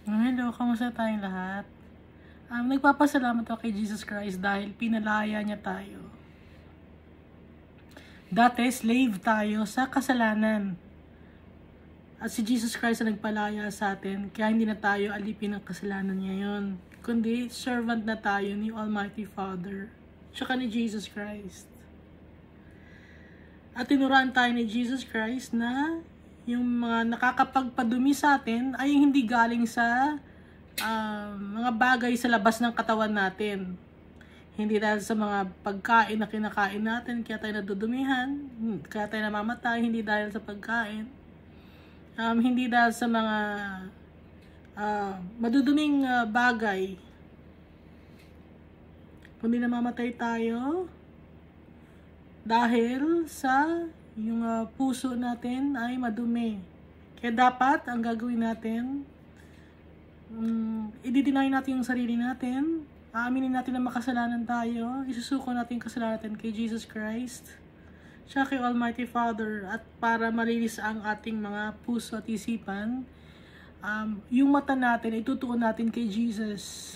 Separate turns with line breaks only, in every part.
Hello, kamusta tayong lahat? Nagpapasalamat ako kay Jesus Christ dahil pinalaya niya tayo. Dati, slave tayo sa kasalanan. At si Jesus Christ ang nagpalaya sa atin, kaya hindi na tayo alipin ng kasalanan ngayon. Kundi, servant na tayo ni Almighty Father, tsaka ni Jesus Christ. At tinuruan tayo ni Jesus Christ na yung mga nakakapagpadumi sa atin ay hindi galing sa mga bagay sa labas ng katawan natin. Hindi dahil sa mga pagkain na kinakain natin, kaya tayo nadudumihan, kaya tayo namamatay, hindi dahil sa pagkain. Hindi dahil sa mga maduduming bagay. Kundi namamatay tayo dahil sa yung puso natin ay madumi. Kaya dapat ang gagawin natin, i-deny natin yung sarili natin, aaminin natin na makasalanan tayo, isusuko natin yung kasalanan natin kay Jesus Christ, siya kay Almighty Father, at para malinis ang ating mga puso at isipan, yung mata natin, itutuon natin kay Jesus,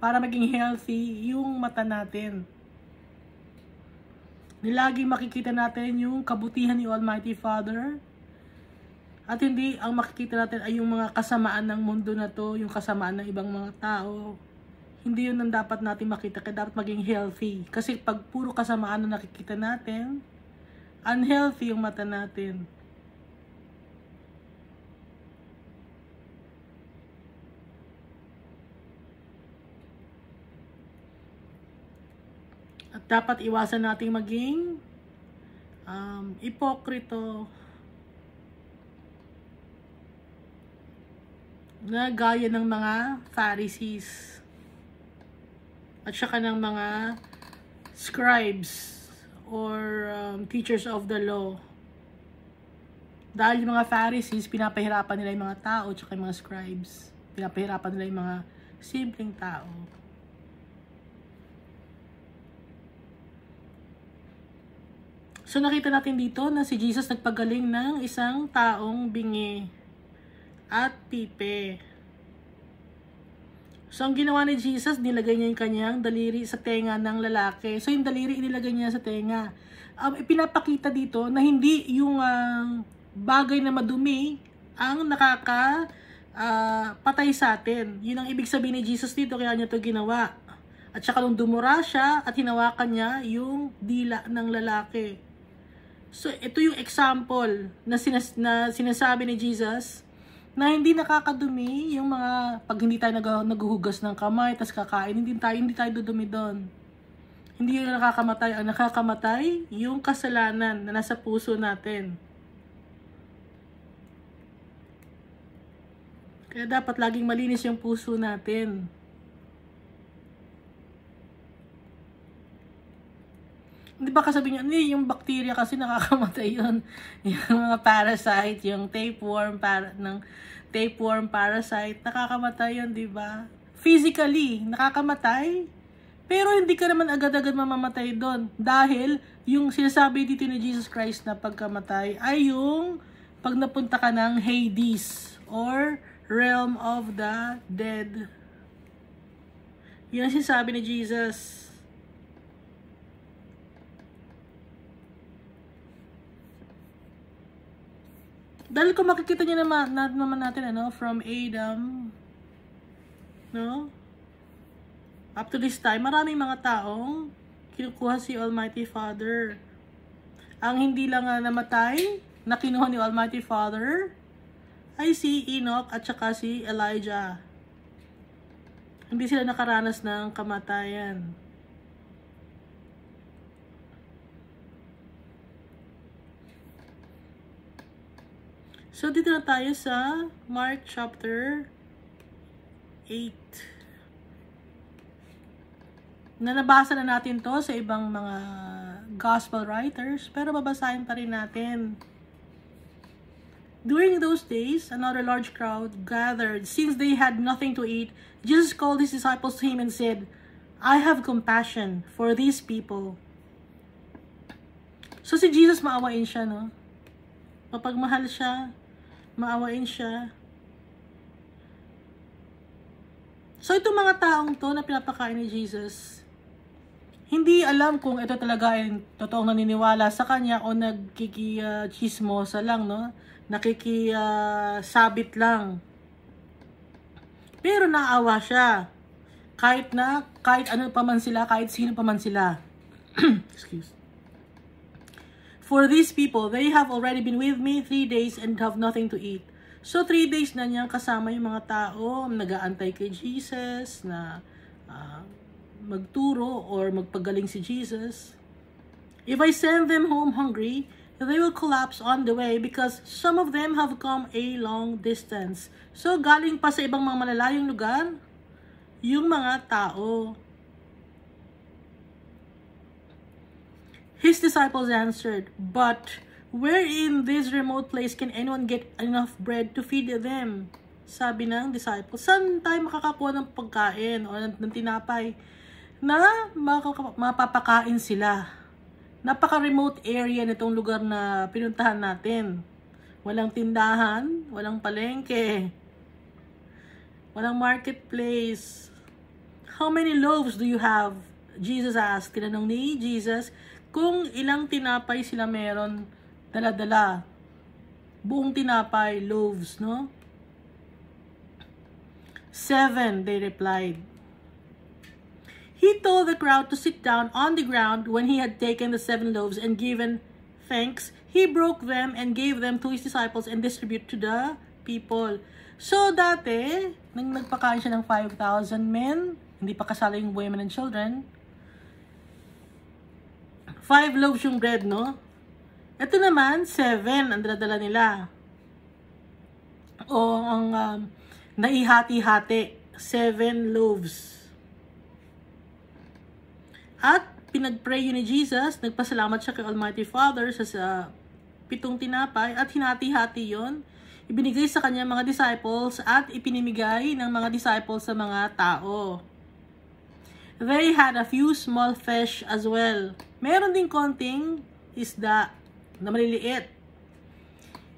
para maging healthy yung mata natin. Nilaging makikita natin yung kabutihan ni Almighty Father, at hindi ang makikita natin ay yung mga kasamaan ng mundo na to, yung kasamaan ng ibang mga tao. Hindi yun ang dapat natin makita, kaya dapat maging healthy. Kasi pag puro kasamaan na nakikita natin, unhealthy yung mata natin. At dapat iwasan nating maging ipokrito, na gaya ng mga Pharisees at saka ng mga scribes or teachers of the law. Dahil yung mga Pharisees, pinapahirapan nila yung mga tao, at saka yung mga scribes, pinapahirapan nila yung mga simpleng tao. So nakita natin dito na si Jesus nagpagaling ng isang taong bingi at pipe. So, ang ginawa ni Jesus, nilagay niya yung kanyang daliri sa tenga ng lalaki. So, yung daliri inilagay niya sa tenga. Ipinapakita dito na hindi yung bagay na madumi ang patay sa atin. Yun ang ibig sabihin ni Jesus dito, kaya niya to ginawa. At saka nung dumura siya at hinawakan niya yung dila ng lalaki. So, ito yung example na sinasabi ni Jesus, na hindi nakakadumi yung mga, pag hindi tayo naghuhugas ng kamay, tas kakain, hindi tayo dudumi doon. Hindi yung nakakamatay. Ang nakakamatay, yung kasalanan na nasa puso natin. Kaya dapat laging malinis yung puso natin. Hindi ba kasabi niya, hindi, yung bacteria kasi nakakamatay yun. Yung mga parasite, yung tapeworm, parasite, nakakamatay yun, di ba? Physically, nakakamatay. Pero hindi ka naman agad-agad mamamatay doon. Dahil, yung sinasabi dito ni Jesus Christ na pagkamatay, ay yung pag napunta ka ng Hades, or realm of the dead. Yun ang sinasabi ni Jesus. Dahil kung makikita niyo naman natin, from Adam, no? Up to this time, maraming mga taong kinukuha si Almighty Father. Ang hindi lang namatay, na kinuha ni Almighty Father, ay si Enoch at saka si Elijah. Hindi sila nakaranas ng kamatayan. So, dito na tayo sa Mark chapter 8. Na nabasa na natin to sa ibang mga gospel writers, pero babasahin pa rin natin. During those days, another large crowd gathered. Since they had nothing to eat, Jesus called his disciples to him and said, I have compassion for these people. So, si Jesus maawain siya, no? Mapagmahal siya, maawain siya. So, itong mga taong to na pinapakain ni Jesus, hindi alam kung ito talaga ay totoong naniniwala sa kanya o nagkikichismosa lang, no? Nakikisabit lang. Pero naawa siya. Kahit ano pa man sila, kahit sino pa man sila. Excuse. For these people, they have already been with me 3 days and have nothing to eat. So, 3 days na niyang kasama yung mga tao, nag-aantay kay Jesus, na magturo or magpagaling si Jesus. If I send them home hungry, they will collapse on the way because some of them have come a long distance. So, galing pa sa ibang mga malalayong lugar, yung mga tao. His disciples answered, "But where in this remote place can anyone get enough bread to feed them?" Sabi ng disciples, saan tayo makakakuha ng pagkain o ng tinapay na mapapakain sila? Napaka-remote area nitong lugar na pinuntahan natin. Walang tindahan, walang palengke, walang marketplace. How many loaves do you have? Jesus asked. Tinanong ni Jesus kung ilang tinapay sila meron dala-dala. Buong tinapay, loaves, no? 7, they replied. He told the crowd to sit down on the ground. When he had taken the 7 loaves and given thanks, he broke them and gave them to his disciples and distributed to the people. So, dati, nang nagpakain siya ng 5,000 men, hindi pa kasala yung women and children, 5 loaves yung bread, no? Ito naman, 7 ang dala nila. O ang naihati-hati, 7 loaves. At pinag-pray yun ni Jesus, nagpasalamat siya kay Almighty Father sa 7 tinapay at hinati-hati yun. Ibinigay sa kanya mga disciples at ipinimigay ng mga disciples sa mga tao. They had a few small fish as well. Meron din konting isda na maliliit.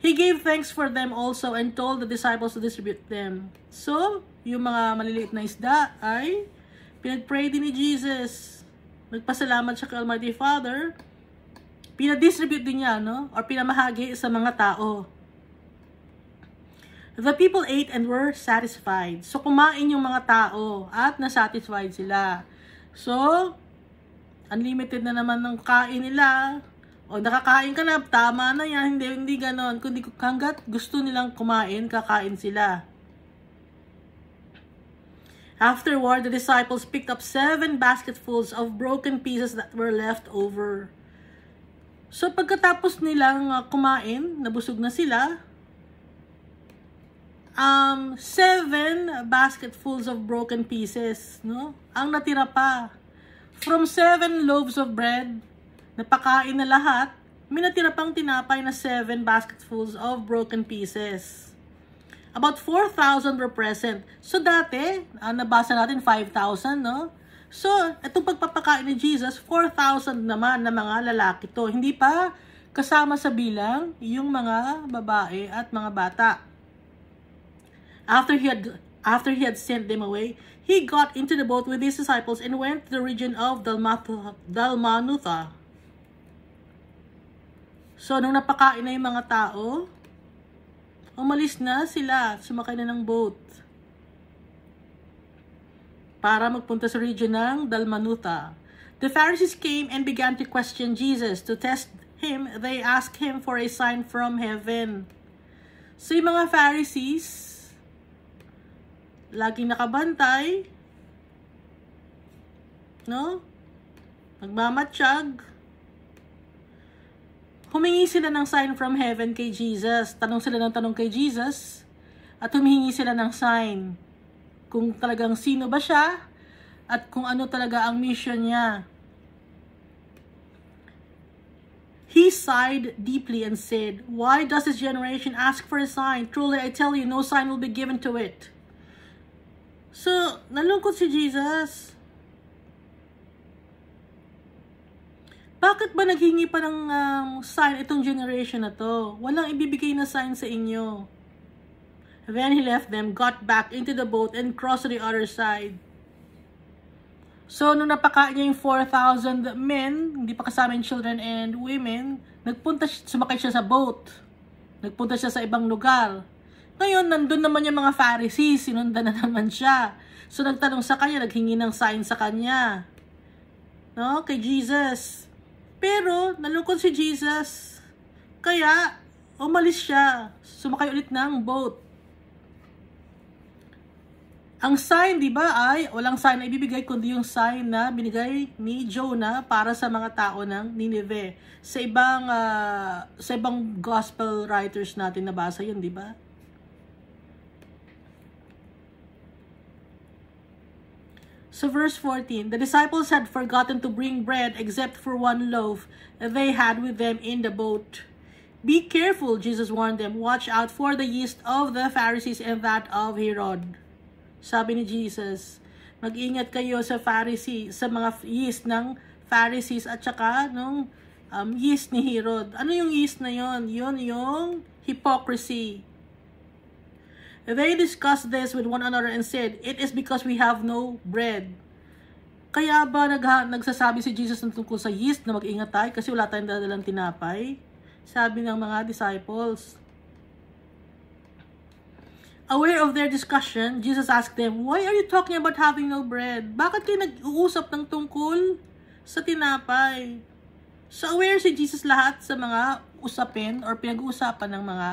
He gave thanks for them also and told the disciples to distribute them. So, yung mga maliliit na isda ay pinag-pray din ni Jesus. Nagpasalamat siya kay Almighty Father. Pinadistribute din niya, no? Or pinamahagi sa mga tao. The people ate and were satisfied. So, kumain yung mga tao at nasatisfied sila. So, unlimited na naman ng kain nila. O, nakakain ka na, tama na yan. Hindi ganon. Kundi hanggat gusto nilang kumain, kakain sila. Afterward, the disciples picked up 7 basketfuls of broken pieces that were left over. So, pagkatapos nilang kumain, nabusog na sila, 7 basketfuls of broken pieces, no? Ang natira pa. From 7 loaves of bread, napakain na lahat, may natira pang tinapay na 7 basketfuls of broken pieces. About 4,000 were present. So, dati, nabasa natin 5,000, no? So, itong pagpapakain ni Jesus, 4,000 naman na mga lalaki to. Hindi pa kasama sa bilang yung mga babae at mga bata. After he had sent them away, he got into the boat with his disciples and went to the region of Dalmanutha. So, nung napakain na yung mga tao, umalis na sila, sumakay na ng boat para magpunta sa region ng Dalmanutha. The Pharisees came and began to question Jesus. To test him, they asked him for a sign from heaven. So, yung mga Pharisees, laging nakabantay, no? Nagmamatsyag. Humingi sila ng sign from heaven kay Jesus. Tanong sila ng tanong kay Jesus. At humingi sila ng sign. Kung talagang sino ba siya. At kung ano talaga ang mission niya. He sighed deeply and said, "Why does this generation ask for a sign? Truly I tell you, no sign will be given to it." So, nalungkot si Jesus. Bakit ba naghingi pa ng sign itong generation na to? Walang ibibigay na sign sa inyo. Then he left them, got back into the boat, and crossed to the other side. So, nung napakain niya yung 4,000 men, hindi pa kasama yung children and women, sumakay siya sa boat. Nagpunta siya sa ibang lugar. Ngayon, nandun naman yung mga Pharisees, sinundan na naman siya. So, nagtanong sa kanya, naghingi ng sign sa kanya. No? Kay Jesus. Pero, nalungkot si Jesus. Kaya, umalis siya. Sumakay ulit ng boat. Ang sign, di ba, ay walang sign na ibibigay kundi yung sign na binigay ni Jonah para sa mga tao ng Nineveh. Sa ibang gospel writers natin nabasa yun, di ba? So verse 14, the disciples had forgotten to bring bread except for one loaf they had with them in the boat. Be careful, Jesus warned them. Watch out for the yeast of the Pharisees and that of Herod. Sabi ni Jesus, mag-ingat kayo sa Pharisee, sa mga yeast ng Pharisees at saka nung yeast ni Herod. Ano yung yeast na yon? Yun yung hypocrisy. They discussed this with one another and said, it is because we have no bread. Kaya ba nagsasabi si Jesus tungkol sa yeast na mag-ingat tayo kasi wala tayong dadalang tinapay? Sabi ng mga disciples. Aware of their discussion, Jesus asked them, why are you talking about having no bread? Bakit kayo nag-uusap ng tungkol sa tinapay? So aware si Jesus lahat sa mga usapin or pinag-uusapan ng mga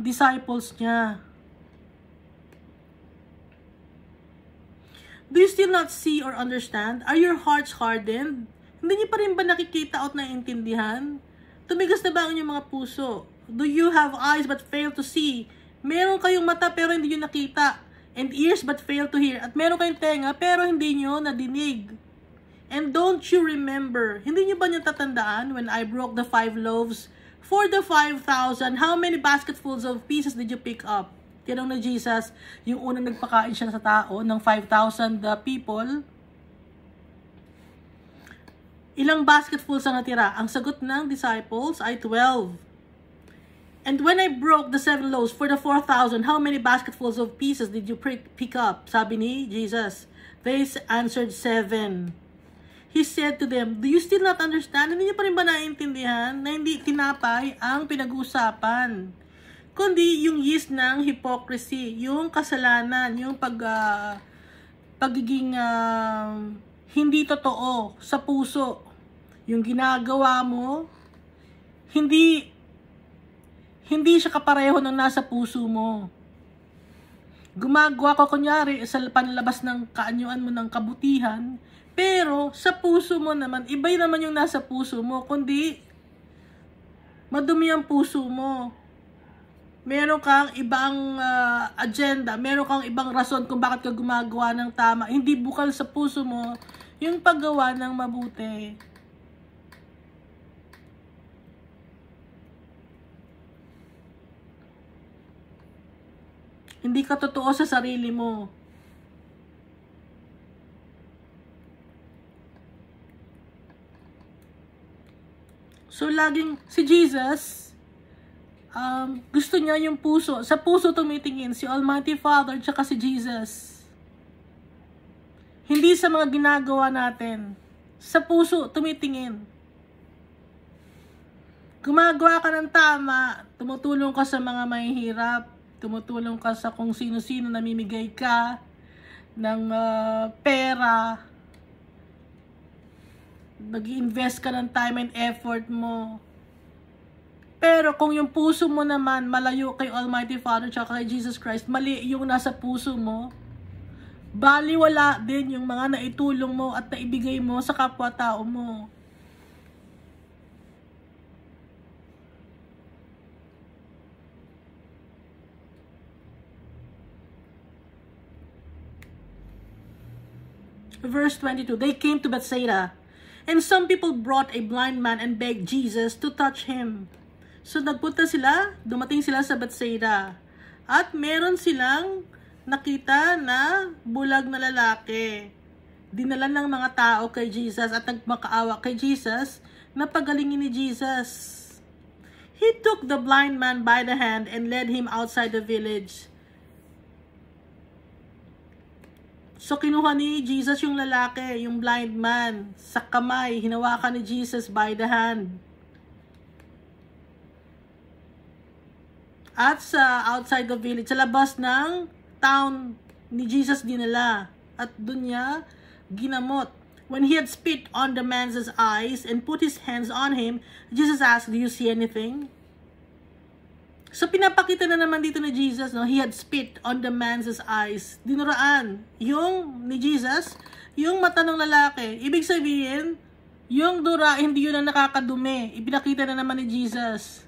disciples niya. Do you still not see or understand? Are your hearts hardened? Hindi niyo pa rin ba nakikita at naiintindihan? Tumigas na ba ang inyong mga puso? Do you have eyes but fail to see? Meron kayong mata pero hindi nyo nakita. And ears but fail to hear. At meron kayong tenga pero hindi nyo nadinig. And don't you remember, hindi nyo ba nyo tatandaan when I broke the 5 loaves for the 5,000? How many basketfuls of pieces did you pick up? Tinanong na Jesus, yung unang nagpakain siya sa tao ng 5,000 people. Ilang basketfuls ang natira? Ang sagot ng disciples ay 12. And when I broke the 7 loaves for the 4,000, how many basketfuls of pieces did you pick up? Sabi ni Jesus. They answered 7. He said to them, do you still not understand? Hindi niyo pa rin ba naiintindihan na hindi tinapay ang pinag-uusapan? Kundi yung yeast ng hypocrisy, yung kasalanan, yung pagiging hindi totoo sa puso. Yung ginagawa mo, hindi siya kapareho ng nasa puso mo. Gumagawa ka kunyari sa panlabas ng kaanyuan mo ng kabutihan, pero sa puso mo naman, iba naman yung nasa puso mo, kundi madumi ang puso mo. Meron kang ibang agenda, meron kang ibang rason kung bakit ka gumagawa ng tama. Hindi bukal sa puso mo yung paggawa ng mabuti. Hindi ka totoo sa sarili mo. So, laging si Jesus, gusto niya yung puso. Sa puso tumitingin si Almighty Father tsaka si Jesus. Hindi sa mga ginagawa natin. Sa puso tumitingin. Gumagawa ka ng tama, tumutulong ka sa mga mahihirap, tumutulong ka sa kung sino-sino, namimigay ka ng pera, nag-invest ka ng time and effort mo. Pero kung yung puso mo naman malayo kay Almighty Father tsaka kay Jesus Christ, mali yung nasa puso mo, baliwala din yung mga naitulong mo at naibigay mo sa kapwa-tao mo. Verse 22, they came to Bethsaida, and some people brought a blind man and begged Jesus to touch him. So nagpunta sila, dumating sila sa Bethsaida, at meron silang nakita na bulag na lalaki. Dinala ng mga tao kay Jesus at nagmakaawa kay Jesus na pagalingin ni Jesus. He took the blind man by the hand and led him outside the village. So, kinuha ni Jesus yung lalaki, yung blind man, sa kamay. Hinawakan ni Jesus by the hand. At sa outside the village, sa labas ng town ni Jesus dinala. At dun niya ginamot. When he had spit on the man's eyes and put his hands on him, Jesus asked, "Do you see anything?" So, pinapakita na naman dito ni Jesus, no? He had spit on the man's eyes. Dinuraan yung ni Jesus, yung mata ng lalaki. Ibig sabihin, yung dura, hindi yun ang nakakadumi. Ipinakita na naman ni Jesus.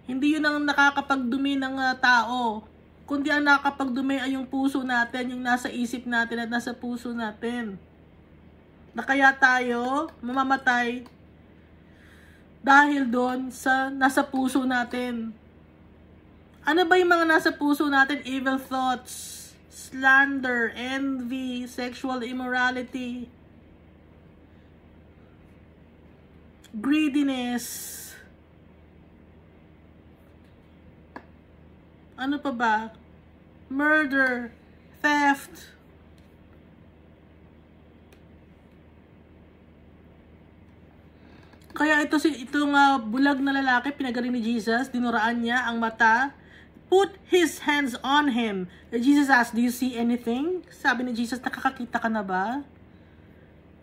Hindi yun ang nakakapagdumi ng tao. Kundi ang nakakapagdumi ay yung puso natin, yung nasa isip natin at nasa puso natin. Na kaya tayo mamamatay dahil doon sa nasa puso natin. Ano ba yung mga nasa puso natin? Evil thoughts, slander, envy, sexual immorality, greediness. Ano pa ba? Murder, theft. Kaya itong bulag na lalaki, pinagaling ni Jesus, dinuraan niya ang mata, put his hands on him. Jesus asked, "Do you see anything?" Sabi ni Jesus, "Nakakakita ka na ba?"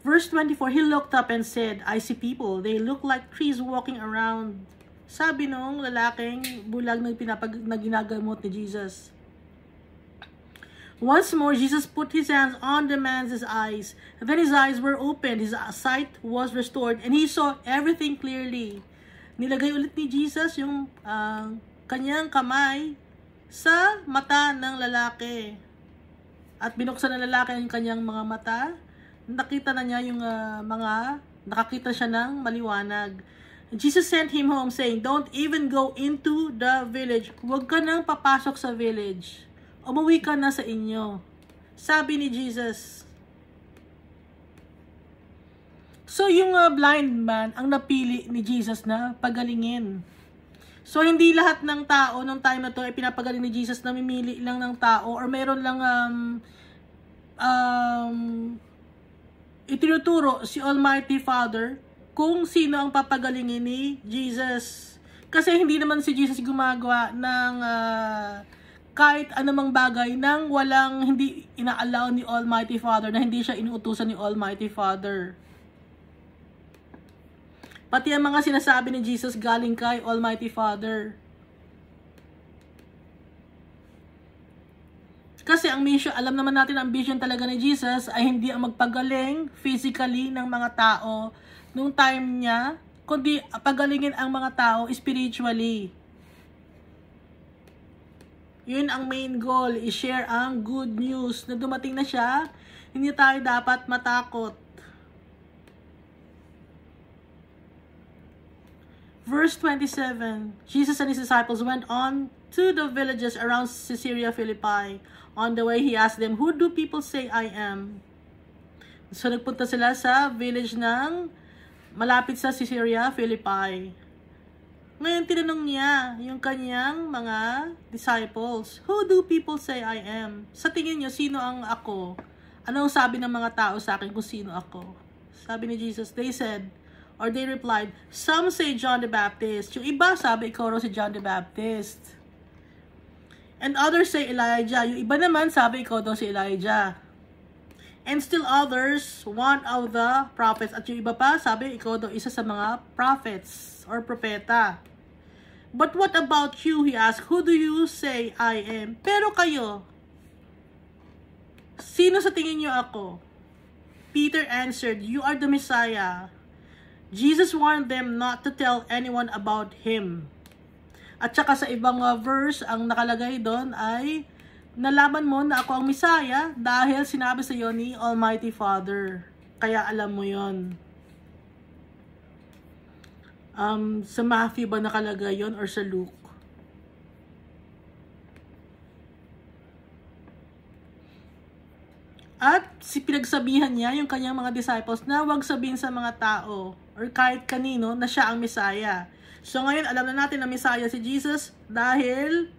Verse 24, he looked up and said, "I see people. They look like trees walking around." Sabi nung lalaking bulag na ginagamot ni Jesus. Once more, Jesus put his hands on the man's eyes. Then his eyes were opened, his sight was restored, and he saw everything clearly. Nilagay ulit ni Jesus yung kanyang kamay sa mata ng lalaki. At binuksan ng lalaki ang kanyang mga mata. Nakita na niya yung nakakita siya ng maliwanag. Jesus sent him home saying, "Don't even go into the village." Huwag ka nang papasok sa village. Umuwi ka na sa inyo. Sabi ni Jesus. So, yung blind man ang napili ni Jesus na pagalingin. So, hindi lahat ng tao nung time na to ay pinapagaling ni Jesus, na mimili lang ng tao or meron lang itinuturo si Almighty Father kung sino ang papagalingin ni Jesus. Kasi hindi naman si Jesus gumagawa ng kahit anumang bagay nang hindi ina-allow ni Almighty Father, na hindi siya inuutusan ni Almighty Father. Pati ang mga sinasabi ni Jesus galing kay Almighty Father. Kasi ang mission, alam naman natin ang vision talaga ni Jesus ay hindi ang magpagaling physically ng mga tao nung time niya, kundi pagalingin ang mga tao spiritually. Yun ang main goal, i-share ang good news na dumating na siya, hindi tayo dapat matakot. Verse 27, Jesus and his disciples went on to the villages around Caesarea Philippi. On the way, he asked them, "Who do people say I am?" So, nagpunta sila sa village ng malapit sa Caesarea Philippi. Ngayon, tinanong niya yung kanyang mga disciples, "Who do people say I am?" Sa tingin niyo, sino ang ako? Anong sabi ng mga tao sa akin kung sino ako? Sabi ni Jesus, they replied, "Some say John the Baptist." Yung iba sabi, ikaw raw si John the Baptist. And others say Elijah. Yung iba naman sabi, ikaw daw si Elijah. And still others, one of the prophets. At yung iba pa sabi, ikaw daw isa sa mga prophets or propeta. "But what about you?" he asked. "Who do you say I am?" Pero kayo, sino sa tingin niyo ako? Peter answered, "You are the Messiah." Jesus warned them not to tell anyone about him. At saka sa ibang verse, ang nakalagay doon ay, "Nalaman mo na ako ang Messiah dahil sinabi sa iyo ni Almighty Father." Kaya alam mo yon. Sa Matthew ba nakalagay yon or sa Luke? At pinagsabihan niya yung kanyang mga disciples na huwag sabihin sa mga tao or kahit kanino na siya ang Messiah. So ngayon, alam na natin na Messiah si Jesus dahil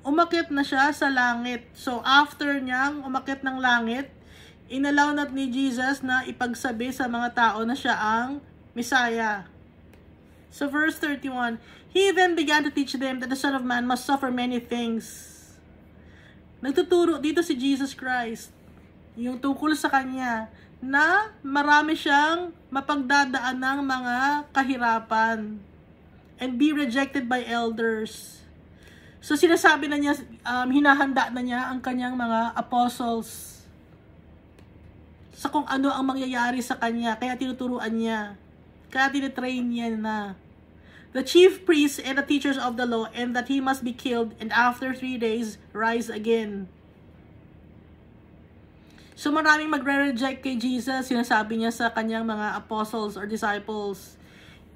umakyat na siya sa langit. So after niyang umakyat ng langit, inalaw na ni Jesus na ipagsabi sa mga tao na siya ang Messiah. So verse 31, He then began to teach them that the Son of Man must suffer many things. Nagtuturo dito si Jesus Christ, yung tungkol sa Kanya, na marami siyang mapagdadaan ng mga kahirapan and be rejected by elders. So sinasabi na niya, hinahanda na niya ang Kanyang mga apostles sa kung ano ang mangyayari sa Kanya, kaya tinuturuan niya, kaya tinitrain niya na the chief priests and the teachers of the law, and that he must be killed, and after 3 days, rise again. So maraming magre-reject kay Jesus, sinasabi niya sa kanyang mga apostles or disciples.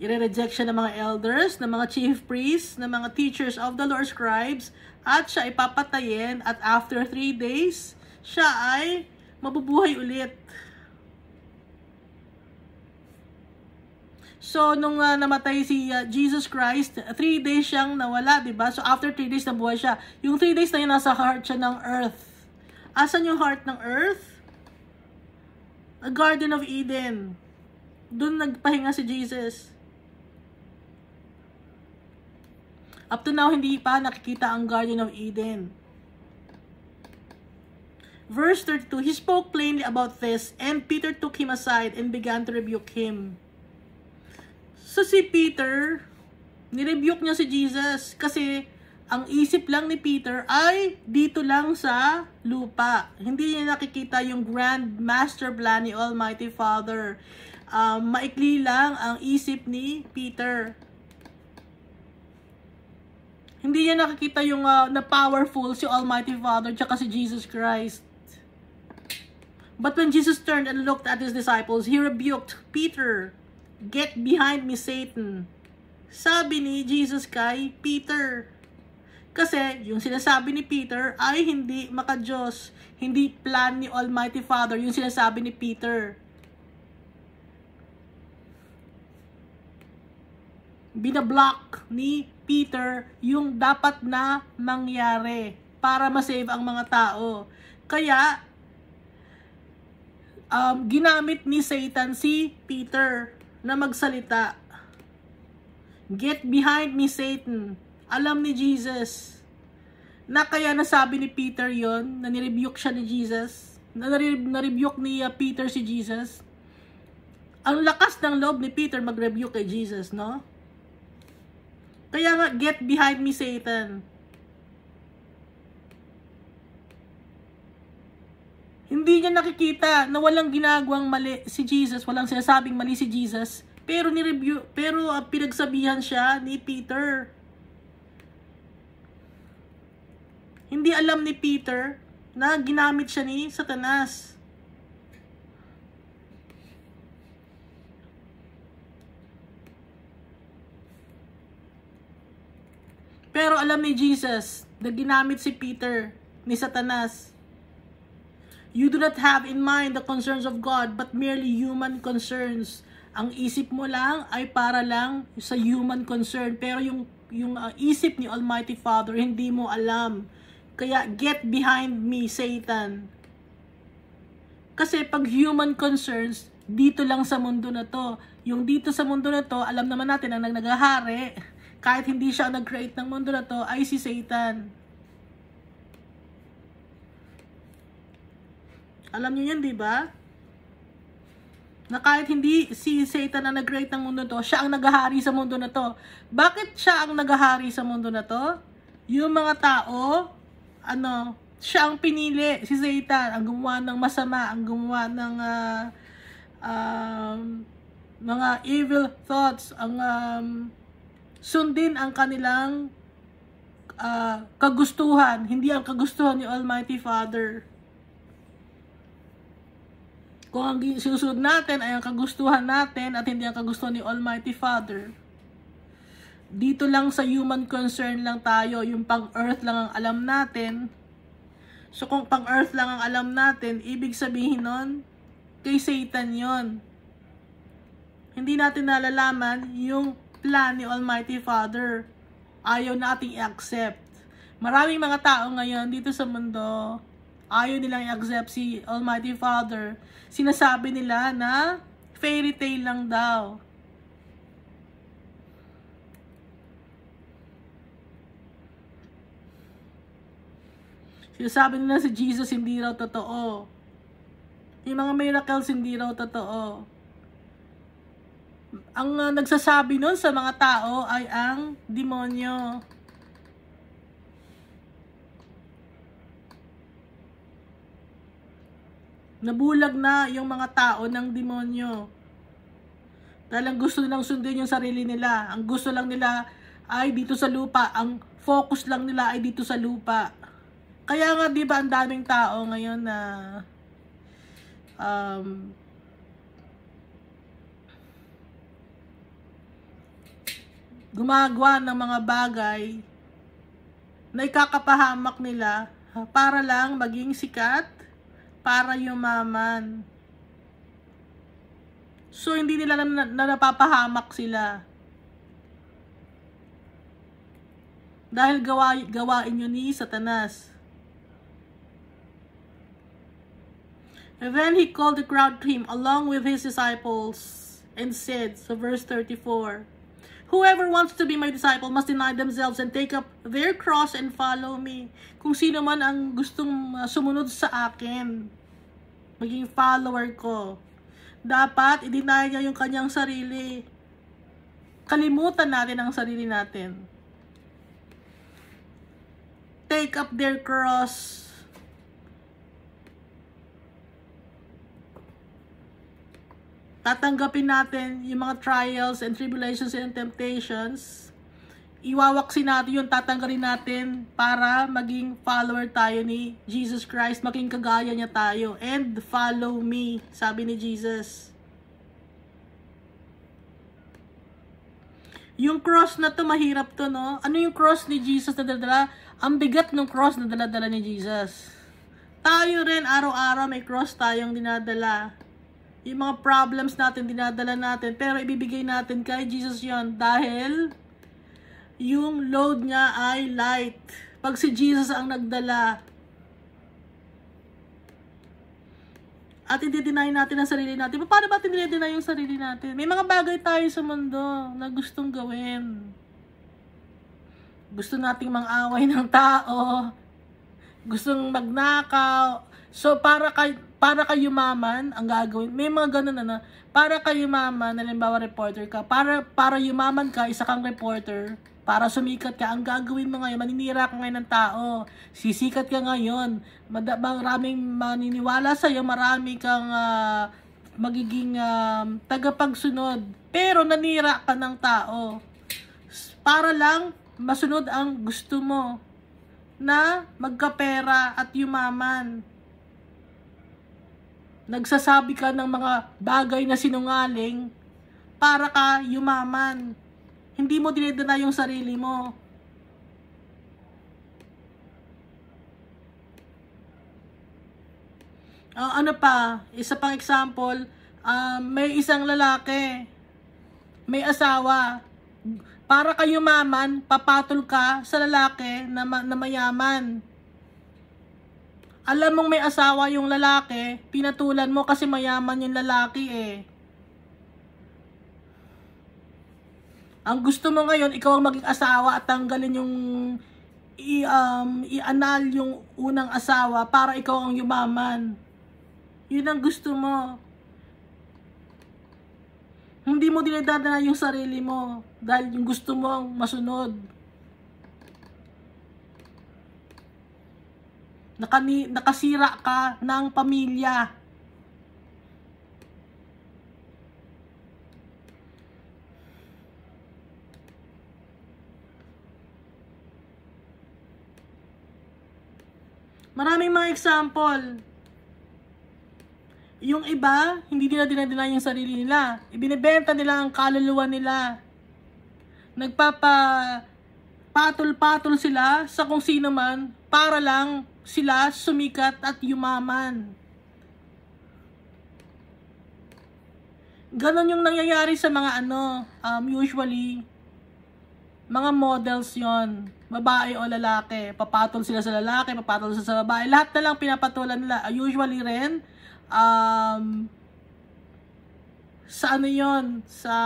Ire-reject siya ng mga elders, ng mga chief priests, ng mga teachers of the law, scribes, at siya ipapatayin, at after 3 days, siya ay mabubuhay ulit. So, nung namatay si Jesus Christ, 3 days siyang nawala, diba? So, after 3 days, nabuhay siya. Yung 3 days na yun, nasa heart siya ng earth. Asan yung heart ng earth? A Garden of Eden. Doon nagpahinga si Jesus. Up to now, hindi pa nakikita ang Garden of Eden. Verse 32, He spoke plainly about this, and Peter took him aside and began to rebuke him. So si Peter, nirebuke niya si Jesus kasi ang isip lang ni Peter ay dito lang sa lupa. Hindi niya nakikita yung grand master plan ni Almighty Father. Maikli lang ang isip ni Peter. Hindi niya nakikita yung na powerful si Almighty Father tsaka si Jesus Christ. But when Jesus turned and looked at his disciples, He rebuked Peter. Get behind me, Satan. Sabi ni Jesus kay Peter. Kasi yung sinasabi ni Peter ay hindi maka-Diyos. Hindi plan ni Almighty Father yung sinasabi ni Peter. Binablock ni Peter yung dapat na mangyari para masave ang mga tao. Kaya, ginamit ni Satan si Peter na magsalita. Get behind me, Satan. Alam ni Jesus na kaya nasabi ni Peter yon, na nirebuke siya ni Jesus, na narebuke ni Peter si Jesus. Ang lakas ng loob ni Peter mag-rebuke kay Jesus, no? Kaya nga, get behind me, Satan. Hindi niya nakikita na walang ginagawang mali si Jesus, walang sinasabing mali si Jesus, pero pinagsabihan siya ni Peter. Hindi alam ni Peter na ginamit siya ni Satanas. Pero alam ni Jesus na ginamit si Peter ni Satanas. You do not have in mind the concerns of God, but merely human concerns. Ang isip mo lang ay para lang sa human concern. Pero yung isip ni Almighty Father, hindi mo alam. Kaya, get behind me, Satan. Kasi pag human concerns, dito lang sa mundo na to. Yung dito sa mundo na to, alam naman natin ang naghahari. Kahit hindi siya nag-create ng mundo na to, ay si Satan. Alam niyo yan, di ba? Na kahit hindi si Satan ang nag-create ng mundo to, siya ang naghahari sa mundo na to. Bakit siya ang naghahari sa mundo na to? Yung mga tao, siya ang pinili, si Satan, ang gumawa ng masama, ang gumawa ng mga evil thoughts, ang sundin ang kanilang kagustuhan, hindi ang kagustuhan ni Almighty Father. Kung ang sinusunod natin ay ang kagustuhan natin at hindi ang kagustuhan ni Almighty Father, dito lang sa human concern lang tayo, yung pang-earth lang ang alam natin. So kung pang-earth lang ang alam natin, ibig sabihin nun, kay Satan yon. Hindi natin nalalaman yung plan ni Almighty Father. Ayaw nating i-accept. Maraming mga tao ngayon dito sa mundo, ayaw nilang i-accept si Almighty Father. Sinasabi nila na fairy tale lang daw. Sinasabi nila si Jesus hindi raw totoo. Yung mga miracles hindi raw totoo. Ang nagsasabi nun sa mga tao ay ang demonyo. Nabulag na yung mga tao ng demonyo. Dahil ang gusto nilang sundin yung sarili nila. Ang gusto lang nila ay dito sa lupa. Ang focus lang nila ay dito sa lupa. Kaya nga, di ba, ang daming tao ngayon na gumagawa ng mga bagay na ikakapahamak nila para lang maging sikat, para yumaman. So, hindi nila na napapahamak sila. Dahil gawain yun ni Satanas. And then he called the crowd to him along with his disciples and said, so verse 34, whoever wants to be my disciple must deny themselves and take up their cross and follow me. Kung sino man ang gustong sumunod sa akin, maging follower ko, dapat i-deny niya yung kanyang sarili. Kalimutan natin ang sarili natin. Take up their cross. Tatanggapin natin yung mga trials and tribulations and temptations. Iwawaksin natin yun, tatanggalin natin para maging follower tayo ni Jesus Christ, maging kagaya niya tayo. And follow me, sabi ni Jesus. Yung cross na to, mahirap to, no? Ano yung cross ni Jesus na dala? Ang bigat ng cross na dala-dala ni Jesus. Tayo rin, araw-araw may cross tayong dinadala. Yung mga problems natin, dinadala natin. Pero ibibigay natin kay Jesus yon dahil yung load niya ay light. Pag si Jesus ang nagdala. At i-deny natin ang sarili natin. Paano ba i-deny yung sarili natin? May mga bagay tayo sa mundo na gustong gawin. Gusto nating mang-away ng tao. Gustong magnakaw. So, para kay yumaman, ang gagawin, may mga ganun na, para kay yumaman, halimbawa reporter ka, para yumaman ka, isa kang reporter, para sumikat ka, ang gagawin mo ngayon, maninira ka ngayon ng tao, sisikat ka ngayon, maraming maniniwala sa'yo, marami kang magiging tagapagsunod, pero nanira ka ng tao, para lang masunod ang gusto mo, na magkapera at yumaman. Nagsasabi ka ng mga bagay na sinungaling para ka yumaman. Hindi mo dinedena yung sarili mo. Ano pa? Isa pang example, may isang lalaki, may asawa. Para ka yumaman, papatol ka sa lalaki na mayaman. Alam mong may asawa yung lalaki, pinatulan mo kasi mayaman yung lalaki eh. Ang gusto mo ngayon, ikaw ang maging asawa at tanggalin yung i-anal yung unang asawa para ikaw ang yumaman. Yun ang gusto mo. Hindi mo dinadadala yung sarili mo dahil yung gusto mo ang masunod. Nakasira ka ng pamilya. Maraming mga example. Yung iba, hindi nila dinadala yung sarili nila. Ibinebenta nila ang kaluluwa nila. Patol-patol sila sa kung sino man para lang sila sumikat at yumaman. Ganon yung nangyayari sa mga usually, mga models yon, babae o lalaki. Papatol sila sa lalaki, papatol sila sa babae. Lahat na lang pinapatulan nila. Usually rin, sa yon, sa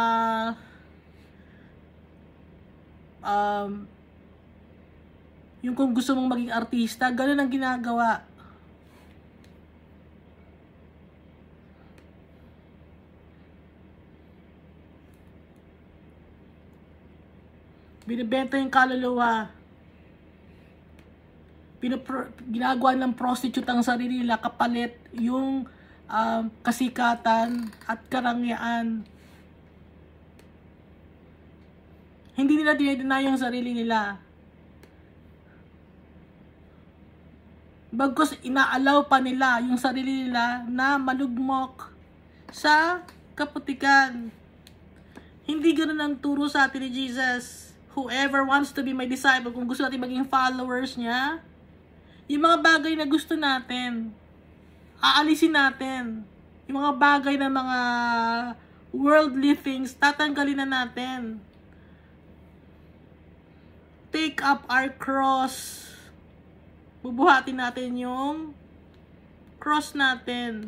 yung kung gusto mong maging artista, ganun ang ginagawa. Binibenta yung kaluluwa. Ginagawa ng prostitute ang sarili nila kapalit yung kasikatan at karangyaan. Hindi nila dinedeny yung sarili nila. Bagkus inaalaw pa nila yung sarili nila na malugmok sa kaputikan. Hindi ganoon ang turo sa atin ni Jesus. Whoever wants to be my disciple, kung gusto natin maging followers niya, yung mga bagay na gusto natin, aalisin natin. Yung mga bagay na mga worldly things, tatanggalin na natin. Take up our cross. Bubuhatin natin yung cross natin.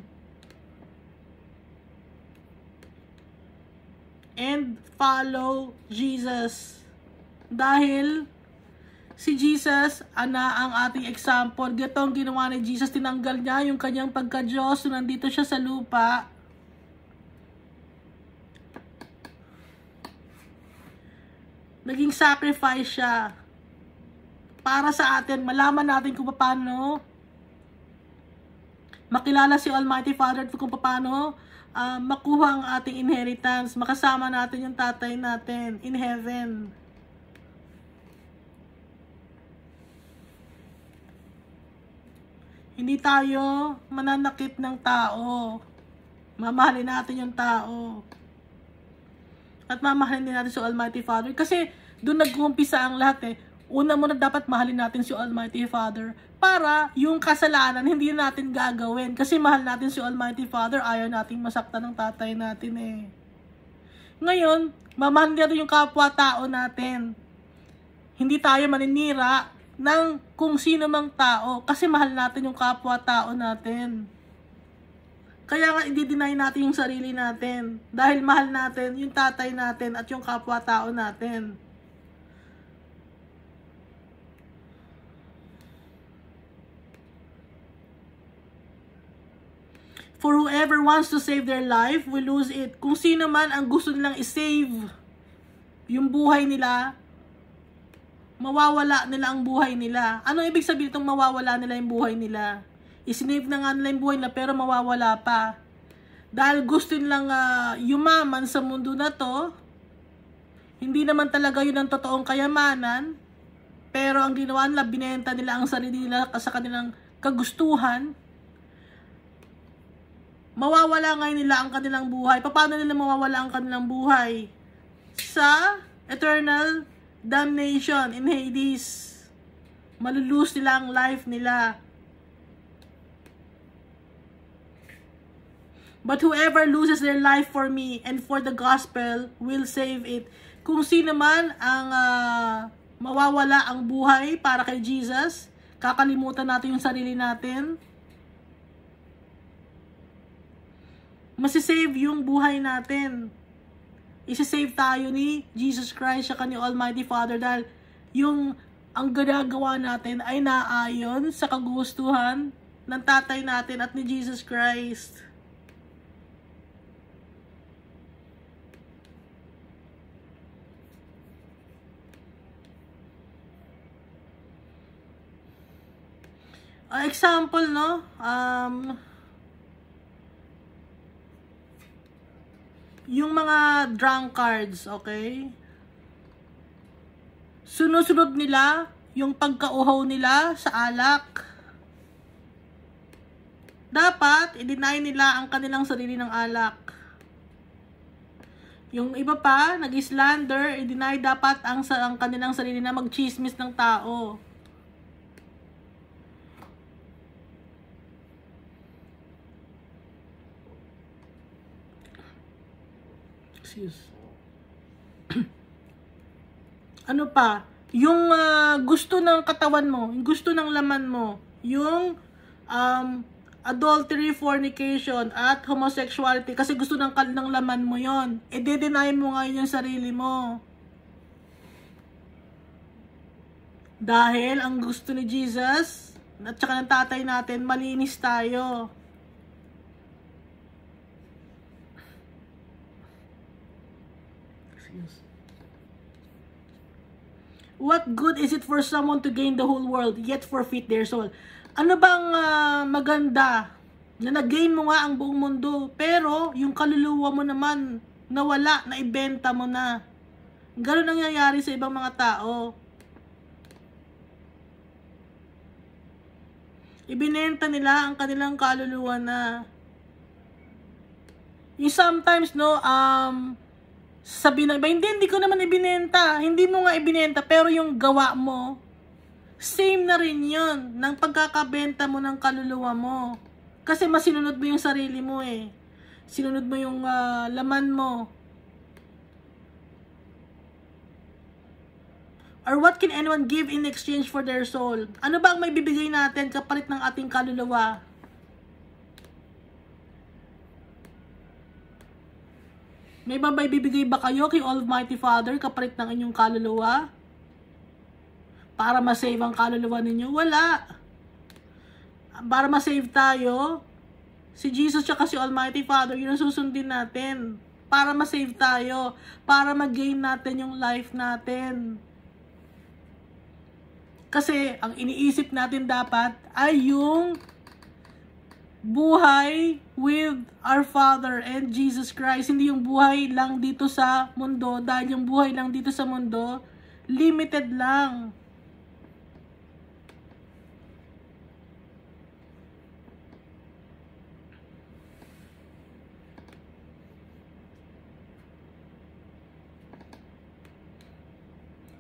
And follow Jesus. Dahil si Jesus, ang ating example. Gito ang ginawa ni Jesus. Tinanggal niya yung kanyang pagka-Diyos. So, nandito siya sa lupa. Naging sacrifice siya. Para sa atin, malaman natin kung paano makilala si Almighty Father, kung paano makuha ang ating inheritance, makasama natin yung tatay natin in heaven. Hindi tayo mananakit ng tao. Mamahalin natin yung tao. At mamahalin din natin si Almighty Father. Kasi doon nag-uumpisa ang lahat eh. Una muna dapat mahalin natin si Almighty Father para yung kasalanan hindi natin gagawin. Kasi mahal natin si Almighty Father, ayaw nating masaktan ng tatay natin eh. Ngayon, mamahalin natin yung kapwa-tao natin. Hindi tayo maninira ng kung sino mang tao kasi mahal natin yung kapwa-tao natin. Kaya nga i-deny natin yung sarili natin dahil mahal natin yung tatay natin at yung kapwa-tao natin. For whoever wants to save their life will lose it. Kung sino man ang gusto nilang i-save yung buhay nila, mawawala nila ang buhay nila. Ano ibig sabihin itong mawawala nila yung buhay nila? Isinave na nga nila yung buhay nila pero mawawala pa. Dahil gusto nilang yumaman sa mundo na to, hindi naman talaga yun ang totoong kayamanan, pero ang ginawa nila, binenta nila ang sarili nila sa kanilang kagustuhan. Mawawala ngayon nila ang kanilang buhay. Paano nila mawawala ang kanilang buhay? Sa eternal damnation in Hades. Malulose nila ang life nila. But whoever loses their life for me and for the gospel will save it. Kung sino man ang mawawala ang buhay para kay Jesus, kakalimutan natin yung sarili natin, masisave yung buhay natin. Isisave tayo ni Jesus Christ siya ni Almighty Father dahil yung ang ginagawa natin ay naayon sa kagustuhan ng tatay natin at ni Jesus Christ. Example, no? Yung mga drunkards, okay? Sunod-sunod nila yung pagkauhaw nila sa alak. Dapat, i-deny nila ang kanilang sarili ng alak. Yung iba pa, nag-slander, i-deny dapat ang kanilang sarili na mag-chismis ng tao. Excuse. Ano pa? Yung gusto ng katawan mo, yung gusto ng laman mo, yung adultery, fornication, at homosexuality, kasi gusto ng laman mo yon, de-deny mo ngayon yung sarili mo. Dahil ang gusto ni Jesus, at saka ng tatay natin, malinis tayo. Excuse. What good is it for someone to gain the whole world, yet forfeit their soul? Ano bang maganda na nag-gain mo nga ang buong mundo, pero yung kaluluwa mo naman nawala, naibenta mo na. Ganun nangyayari sa ibang mga tao. Ibinenta nila ang kanilang kaluluwa na. Yung sometimes, no, sabi na, hindi ko naman ibinenta. Hindi mo nga ibinenta, pero yung gawa mo, same na rin yun ng pagkakabenta mo ng kaluluwa mo. Kasi masinunod mo yung sarili mo eh. Sinunod mo yung laman mo. Or what can anyone give in exchange for their soul? Ano ba ang may bibigay natin kapalit ng ating kaluluwa? May bibigay ba kayo kay Almighty Father kapalit ng inyong kaluluwa? Para ma-save ang kaluluwa ninyo? Wala. Para ma-save tayo, si Jesus at si Almighty Father, yun ang susundin natin. Para ma-save tayo. Para mag-gain natin yung life natin. Kasi ang iniisip natin dapat ay yung buhay with our Father and Jesus Christ. Hindi yung buhay lang dito sa mundo. Dahil yung buhay lang dito sa mundo, limited lang.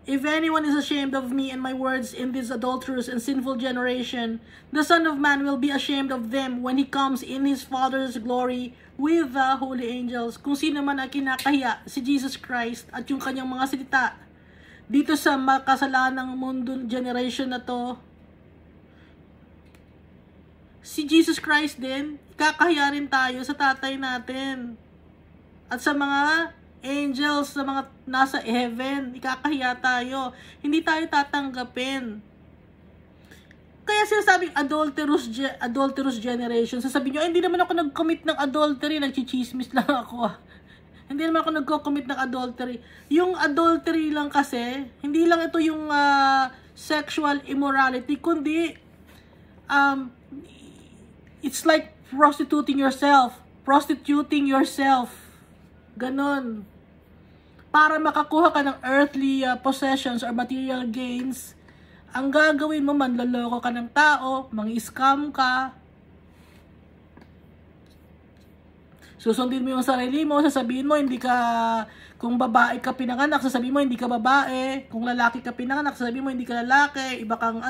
If anyone is ashamed of me and my words in this adulterous and sinful generation, the Son of Man will be ashamed of them when he comes in his Father's glory with the holy angels. Kung sino man ang kinakahiya, si Jesus Christ at yung kanyang mga salita dito sa makasalanang mundo generation na to, si Jesus Christ din, kakahiya rin tayo sa tatay natin at sa mga angels, sa mga nasa heaven. Ikakahiya tayo. Hindi tayo tatanggapin. Kaya sinasabing adulterous generation. Sasabihin nyo, hindi naman ako nag-commit ng adultery. Nagchichismis lang ako. Hindi naman ako nag-commit ng adultery. Yung adultery lang kasi, hindi lang ito yung sexual immorality, kundi it's like prostituting yourself. Ganon. Para makakuha ka ng earthly possessions or material gains, ang gagawin mo, manloloko ka ng tao, mang-scam ka. Susundin mo yung sarili mo, sasabihin mo, hindi ka, kung babae ka pinanganak, sasabihin mo, hindi ka babae. Kung lalaki ka pinanganak, sasabihin mo, hindi ka lalaki. Iba kang,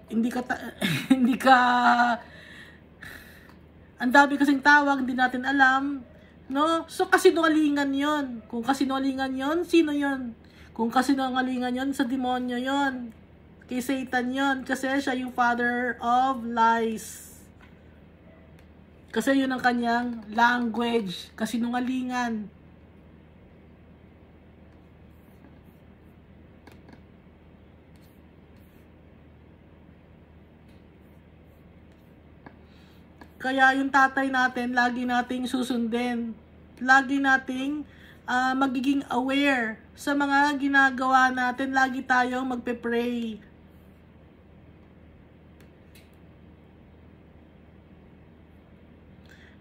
hindi ka, ang dami kasing tawag, hindi natin alam. No? So, kasinungalingan yon. Kung kasinungalingan yon, sino yon? Kung kasinungalingan yon, sa demonyo yon. Kay Satan yon. Kasi siya yung father of lies. Kasi yun ang kanyang language. Kasinungalingan. Kaya yung tatay natin, lagi nating susundin. Lagi nating magiging aware sa mga ginagawa natin. Lagi tayong magpe-pray.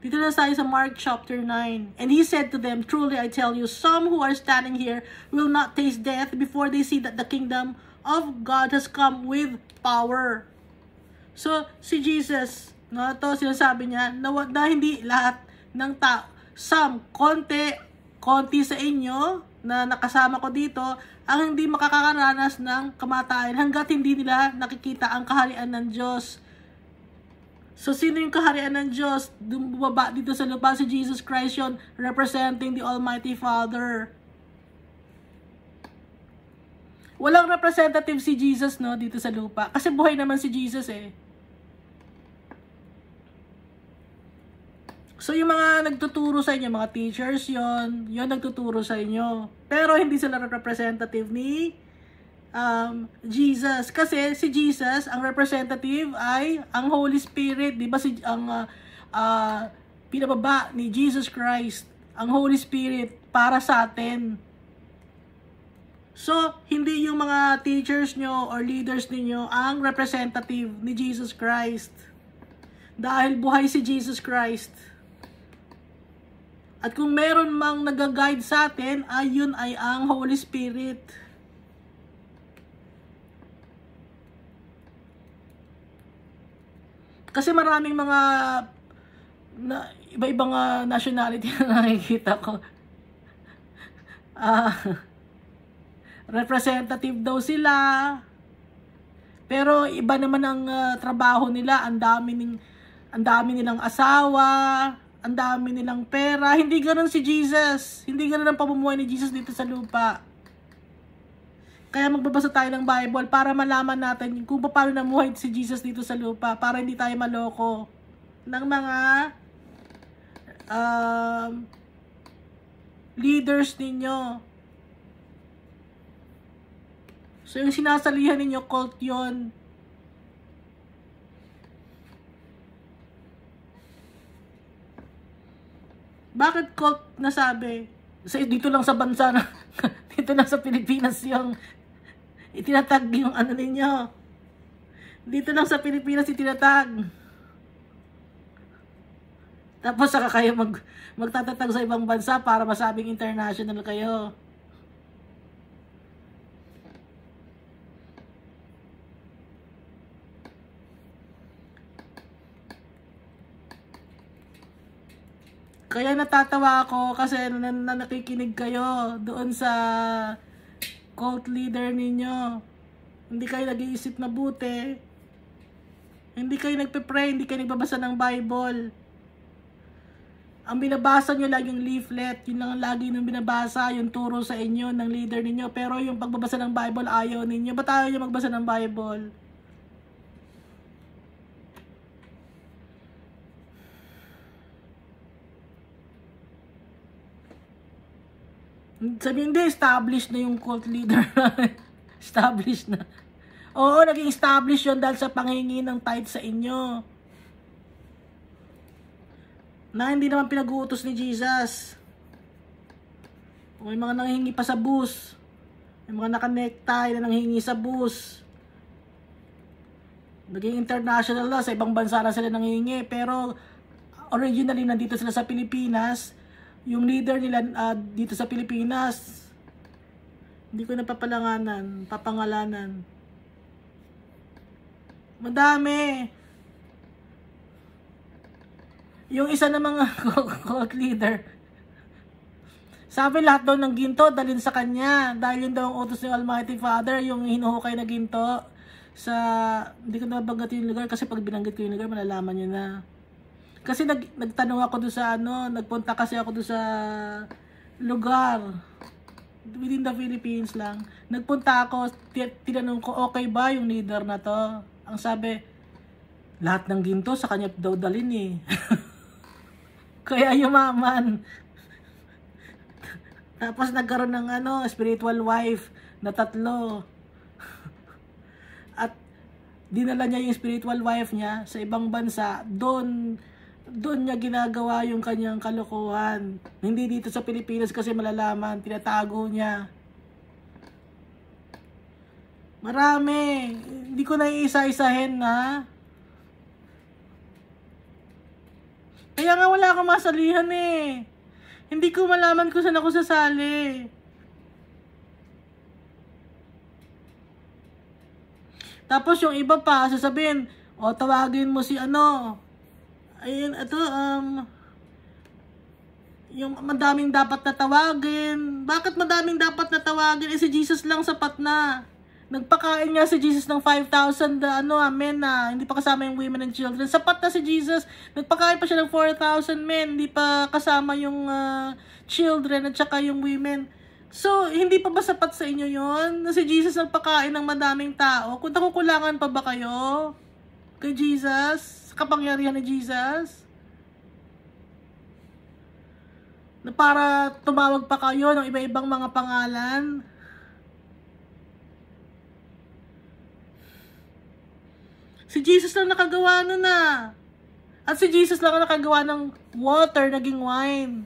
Dito na tayo sa Mark chapter 9. And he said to them, truly I tell you, some who are standing here will not taste death before they see that the kingdom of God has come with power. So, si Jesus, no, ito sinasabi niya na hindi lahat ng tao, konti sa inyo na nakasama ko dito ang hindi makakaranas ng kamatayan hanggat hindi nila nakikita ang kaharian ng Diyos. So, sino yung kaharian ng Diyos? Bumaba dito sa lupa, si Jesus Christ yun, representing the Almighty Father. Walang representative si Jesus, no, dito sa lupa. Kasi buhay naman si Jesus, eh. So, yung mga nagtuturo sa inyo, mga teachers yon nagtuturo sa inyo. Pero, hindi sila representative ni Jesus. Kasi si Jesus, ang representative ay ang Holy Spirit. Diba ang pinababa ni Jesus Christ, ang Holy Spirit para sa atin. So, hindi yung mga teachers nyo or leaders ninyo ang representative ni Jesus Christ. Dahil buhay si Jesus Christ. At kung meron mang nag-guide sa atin, ayun ay ang Holy Spirit. Kasi maraming mga iba-ibang nationality na nakikita ko. Representative daw sila. Pero iba naman ang trabaho nila. Ang dami nilang asawa, ang dami nilang pera. Hindi ganoon si Jesus. Hindi ganoon ang pamumuhay ni Jesus dito sa lupa. Kaya magbabasa tayo ng Bible para malaman natin kung paano namuhay si Jesus dito sa lupa, para hindi tayo maloko ng mga leaders ninyo. So yung sinasalihan ninyo, cult yun. Bakit cult nasabi? Dito lang sa bansa na, dito lang sa Pilipinas yung itinatag yung ano ninyo. Dito lang sa Pilipinas itinatag. Tapos saka kayo magtatatag sa ibang bansa para masabing international kayo. Kaya natatawa ako kasi nakikinig kayo doon sa cult leader ninyo. Hindi kayo nag-iisip mabuti. Hindi kayo nagpe-pray, hindi kayo nagbabasa ng Bible. Ang binabasa nyo lang yung leaflet, yun lang lagi nung binabasa, yung turo sa inyo ng leader ninyo. Pero yung pagbabasa ng Bible, ayaw ninyo. Ba't ayaw nyo magbasa ng Bible? Sabi hindi, established na yung cult leader. Established na. Oo, naging established yun dahil sa panghingi ng tithe sa inyo. Na hindi naman pinag-uutos ni Jesus. May mga nanghingi pa sa bus. May mga naka-necktie na nanghingi sa bus. Naging international na, sa ibang bansa na sila nanghingi. Pero originally nandito sila sa Pilipinas. Yung leader nila dito sa Pilipinas, hindi ko papangalanan. Madami. Yung isa na mga cult leader, sabi lahat daw ng ginto dalhin sa kanya. Dahil yun daw ang utos ng Almighty Father, yung hinuhukay na ginto sa, hindi ko nabanggit yung lugar kasi pag binanggit ko yung lugar, malalaman nyo na. Kasi nagtanong ako doon sa nagpunta kasi ako doon sa lugar within the Philippines lang. Nagpunta ako, tinanong ko, okay ba yung leader na to? Ang sabi, lahat ng ginto sa kanya daw dalhin eh. Kaya yumaman. Tapos nagkaroon ng spiritual wife na 3. At dinala niya yung spiritual wife niya sa ibang bansa. Doon niya ginagawa yung kanyang kalokohan. Hindi dito sa Pilipinas kasi malalaman. Tinatago niya. Marami. Hindi ko naiisa-isahin na. Kaya nga wala akong masalihan eh. Hindi ko malaman kung saan ako sasali. Tapos yung iba pa, sasabihin, tawagin mo si ayun, yung madaming dapat na tawagin. Bakit madaming dapat na tawagin? Si Jesus lang sapat na. Nagpakain nga si Jesus ng 5,000 men na hindi pa kasama yung women and children. Sapat na si Jesus. Nagpakain pa siya ng 4,000 men, hindi pa kasama yung children at saka yung women. So, hindi pa ba sapat sa inyo yon? Na si Jesus nagpakain ng madaming tao? Kung nakukulangan pa ba kayo kay Jesus? Sa kapangyarihan ni Jesus? Na para tumawag pa kayo ng iba-ibang mga pangalan? Si Jesus lang nakagawa nun na. At si Jesus lang nakagawa ng water naging wine.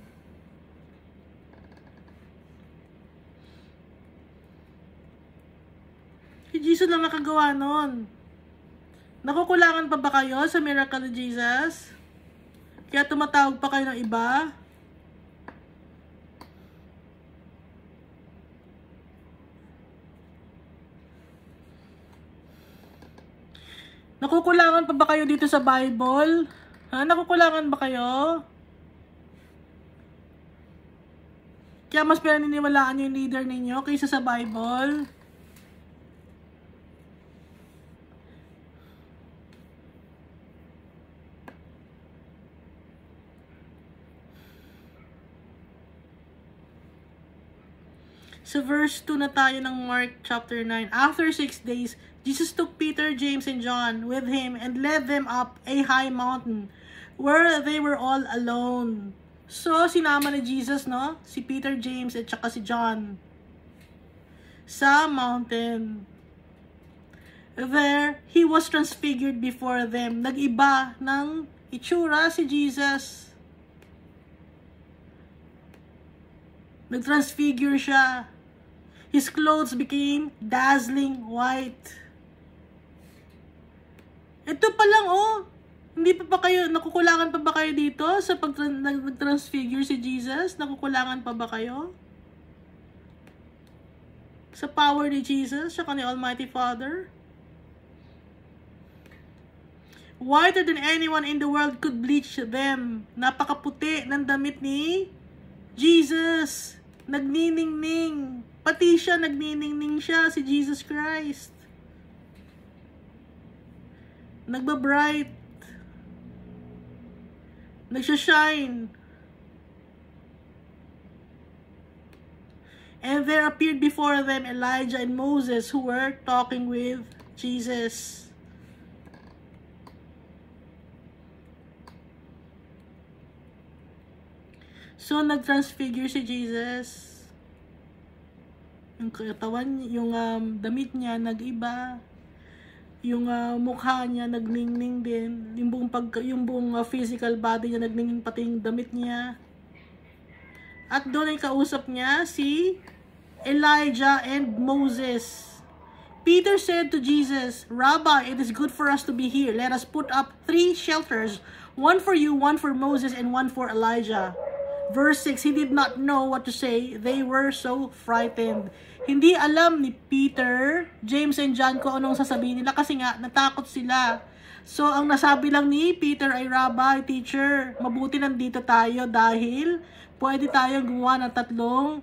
Si Jesus lang nakagawa nun. Nakukulangan pa ba kayo sa miracle ni Jesus? Kaya tumatawag pa kayo ng iba? Nakukulangan pa ba kayo dito sa Bible? Ha? Nakukulangan ba kayo? Kaya mas pinaniniwalaan yung leader ninyo kaysa sa Bible? Sa verse 2 na tayo ng Mark chapter 9. After 6 days, Jesus took Peter, James, and John with him and led them up a high mountain where they were all alone. So, sinama ni Jesus, no? Si Peter, James, at saka si John sa mountain. There, he was transfigured before them. Nag-iba ng itsura si Jesus. Nag-transfigure siya. His clothes became dazzling white. Ito pa lang, oh. Hindi pa kayo, nakukulangan pa ba kayo dito sa pag-transfigure si Jesus? Nakukulangan pa ba kayo? Sa power ni Jesus, siya ni Almighty Father? Whiter than anyone in the world could bleach them. Napakaputi ng damit ni Jesus. Nagniningning. Pati siya, nagniningning siya, si Jesus Christ. Nagba-bright. Nagsha-shine. And there appeared before them Elijah and Moses who were talking with Jesus. So, nag-transfigure si Jesus. Yung katawan, yung damit niya, nag-iba. Yung mukha niya nagningning din, yung buong physical body niya nagningning, pati yung damit niya. At doon ay kausap niya si Elijah and Moses. Peter said to Jesus, "Rabbi, it is good for us to be here. Let us put up 3 shelters, one for you, one for Moses, and one for Elijah." Verse 6, he did not know what to say. They were so frightened. Hindi alam ni Peter, James, and John kung anong sasabihin nila kasi nga natakot sila. So, ang nasabi lang ni Peter ay, "Rabbi, teacher, mabuti nandito tayo dahil pwede tayong gumawa ng 3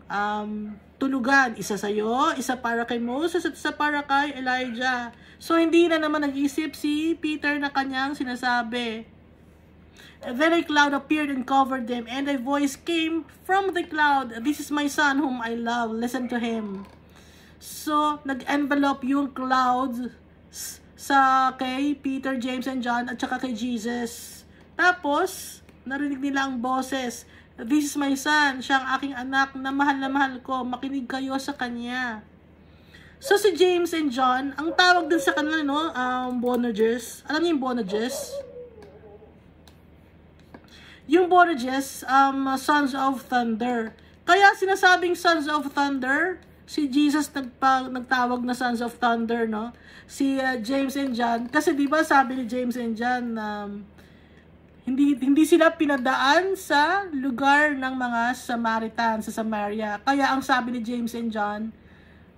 tulugan. Isa sa'yo, isa para kay Moses, at isa para kay Elijah." So, hindi na naman nag-isip si Peter na kanyang sinasabi. And then a cloud appeared and covered them, and a voice came from the cloud, "This is my son whom I love. Listen to him." So, nag-envelope yung cloud sa kay Peter, James, and John, at saka kay Jesus. Tapos, narinig nila ang boses, "This is my son, siya ang aking anak na mahal ko. Makinig kayo sa kanya." So, si James and John, ang tawag din sa kanila, no, Boanerges. Alam niyo yung Boanerges? Yung Boanerges, Sons of Thunder. Kaya sinasabing Sons of Thunder, si Jesus nagtawag na Sons of Thunder, no? Si James and John, kasi di ba sabi ni James and John, hindi sila pinadaan sa lugar ng mga Samaritan, sa Samaria. Kaya ang sabi ni James and John,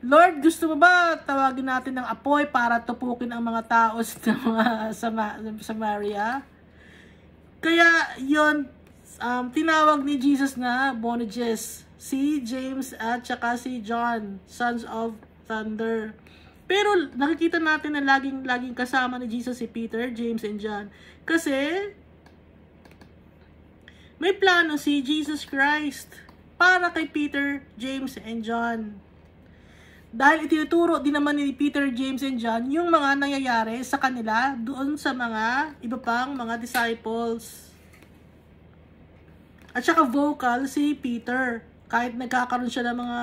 "Lord, gusto mo ba tawagin natin ng apoy para tupukin ang mga tao sa mga Samaria?" Kaya yon tinawag ni Jesus na Boanerges, si James at saka si John, Sons of Thunder. Pero nakikita natin na laging kasama ni Jesus si Peter, James, and John. Kasi may plano si Jesus Christ para kay Peter, James, and John. Dahil itinuturo din naman ni Peter, James, and John yung mga nangyayari sa kanila doon sa mga iba pang mga disciples. At saka vocal si Peter. Kahit nagkakaroon siya ng mga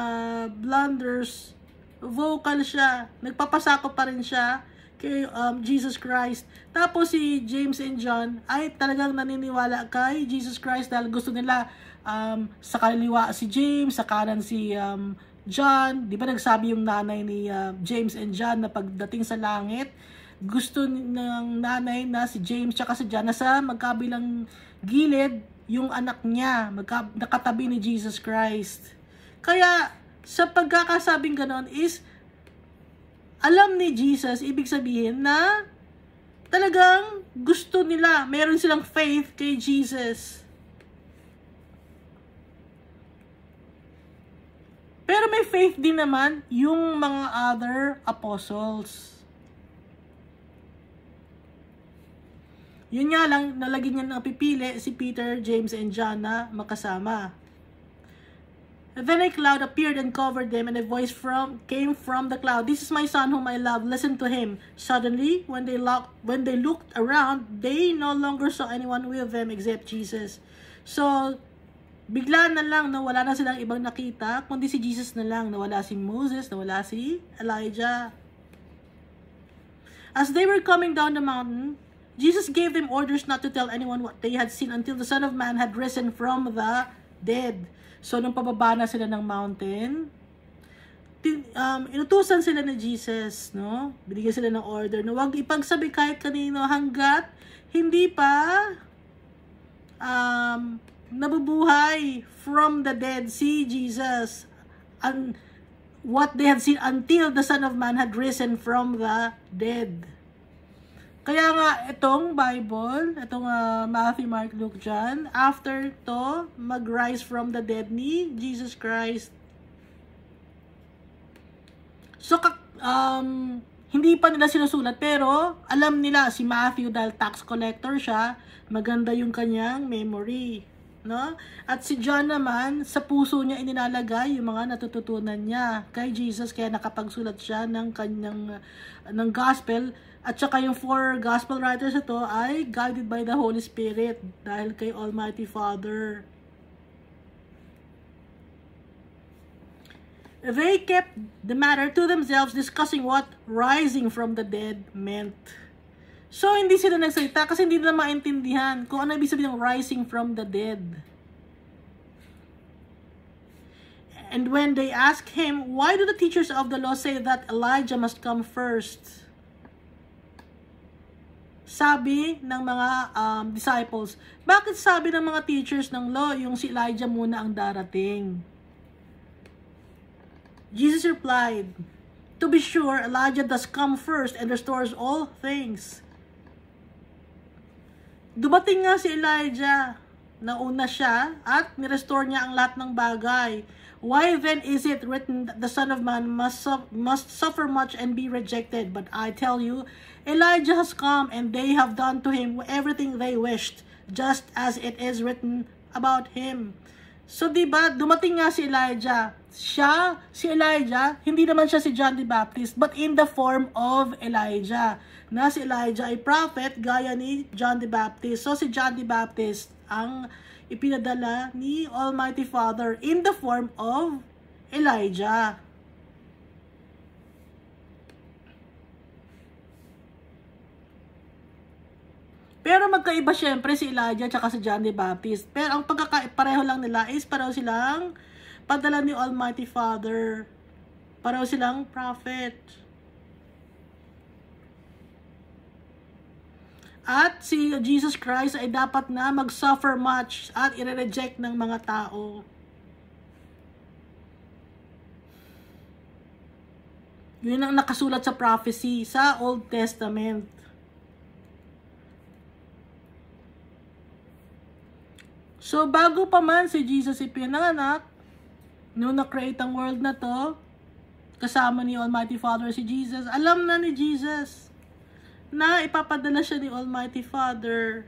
blunders, vocal siya. Nagpapasakop pa rin siya kay Jesus Christ. Tapos si James and John ay talagang naniniwala kay Jesus Christ dahil gusto nila sa kaliwa si James, sa kanan si John. Di ba nagsabi yung nanay ni James and John na pagdating sa langit, gusto ng nanay na si James tsaka si John na sa magkabilang gilid yung anak niya, nakatabi ni Jesus Christ. Kaya sa pagkakasabing ganon is alam ni Jesus, ibig sabihin na talagang gusto nila, meron silang faith kay Jesus. Pero may faith din naman yung mga other apostles. Yun nga lang, nalagyan niya napipili si Peter, James, and John na makasama. And then a cloud appeared and covered them, and a voice came from the cloud. This is my son whom I love, listen to him. Suddenly, when they looked around, they no longer saw anyone with them except Jesus. So, bigla na lang na wala na silang ibang nakita, kundi si Jesus na lang. Nawala si Moses, nawala si Elijah. As they were coming down the mountain, Jesus gave them orders not to tell anyone what they had seen until the Son of Man had risen from the dead. So, nung pababa na sila ng mountain, inutusan sila ni Jesus, no? Binigyan sila ng order na huwag ipagsabi kahit kanino hanggat hindi pa nabubuhay from the dead si Jesus, and what they had seen until the Son of Man had risen from the dead. Kaya nga itong Bible, itong Matthew, Mark, Luke, John, after to mag-rise from the dead ni Jesus Christ. So hindi pa nila sinusulat, pero alam nila si Matthew dahil tax collector siya, maganda yung kanyang memory, no? At si John naman, sa puso niya inilalagay yung mga natututunan niya kay Jesus, kaya nakapagsulat siya ng kanyang ng gospel. At saka yung 4 gospel writers ito ay guided by the Holy Spirit dahil kay Almighty Father. They kept the matter to themselves, discussing what rising from the dead meant. So, hindi sila nagsalita kasi hindi nila maintindihan kung ano ibig sabihin ng rising from the dead. And when they asked him, why do the teachers of the law say that Elijah must come first? Sabi ng mga disciples, bakit sabi ng mga teachers ng law yung si Elijah muna ang darating? Jesus replied, to be sure, Elijah does come first and restores all things. Dumating nga si Elijah, nauna siya at nirestore niya ang lahat ng bagay. Why then is it written that the Son of Man must suffer much and be rejected? But I tell you, Elijah has come, and they have done to him everything they wished, just as it is written about him. So, diba, dumating nga si Elijah. Si Elijah, hindi naman siya si John the Baptist, but in the form of Elijah. Na si Elijah ay prophet, gaya ni John the Baptist. So, si John the Baptist ang ipinadala ni Almighty Father in the form of Elijah. Pero magkaiba syempre si Elijah at si John the Baptist. Pero ang pagkakapareho lang nila is pareho silang padala ni Almighty Father. Pareho silang prophet. At si Jesus Christ ay dapat na mag-suffer much at i-reject ng mga tao. Yun ang nakasulat sa prophecy sa Old Testament. So, bago pa man si Jesus ipinanganak, nung na-create ang world na to, kasama ni Almighty Father si Jesus. Alam na ni Jesus na ipapadala siya ni Almighty Father.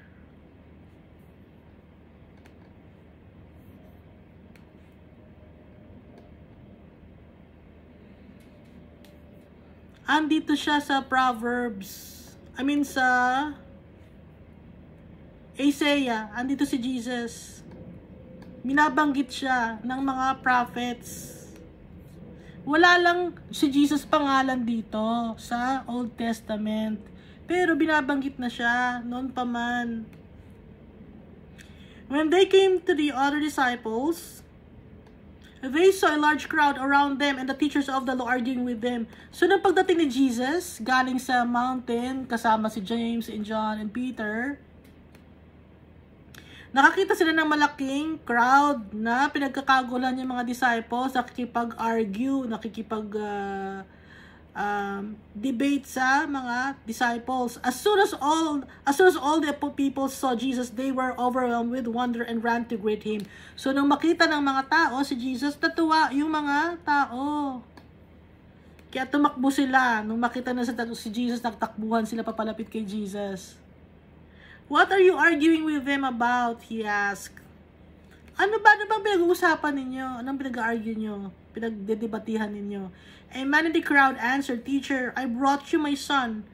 Andito siya sa Proverbs. Sa Isaiah. Andito si Jesus. Binabanggit siya ng mga prophets. Wala lang si Jesus pangalan dito sa Old Testament. Pero binabanggit na siya noon pa man. When they came to the other disciples, they saw a large crowd around them and the teachers of the law arguing with them. So, nung pagdating ni Jesus, galing sa mountain, kasama si James and John and Peter, nakakita sila ng malaking crowd na pinagkakagulan yung mga disciples, nakikipag-argue, debate sa mga disciples. As soon as all the people saw Jesus, they were overwhelmed with wonder and ran to greet him. So nung makita ng mga tao si Jesus, natuwa yung mga tao. Kaya tumakbo sila. Nung makita na si Jesus, nagtakbuhan sila papalapit kay Jesus. What are you arguing with them about? He asked. Ano bang pinag-uusapan ninyo? Anong pinag-argue nyo? Pinagdedebatihan ninyo? A man in the crowd answered, Teacher, I brought you my son,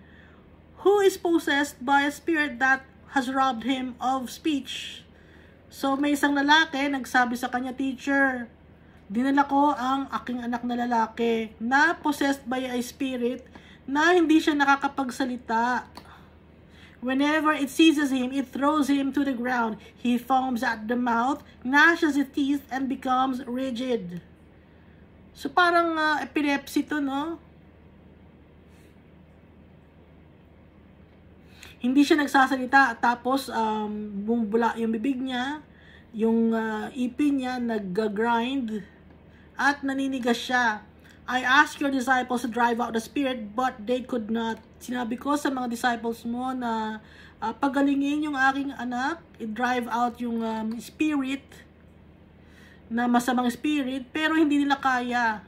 who is possessed by a spirit that has robbed him of speech. So may isang lalaki, nagsabi sa kanya, Teacher, dinala ko ang aking anak na lalaki na possessed by a spirit na hindi siya nakakapagsalita. Whenever it seizes him, it throws him to the ground. He foams at the mouth, gnashes his teeth, and becomes rigid. So parang epilepsy to, no? Hindi siya nagsasalita, tapos bumubula yung bibig niya, yung ipin niya nag-grind, at naninigas siya. I asked your disciples to drive out the spirit, but they could not. Sinabi ko sa mga disciples mo na pagalingin yung aking anak, i-drive out yung spirit, na masamang spirit, pero hindi nila kaya.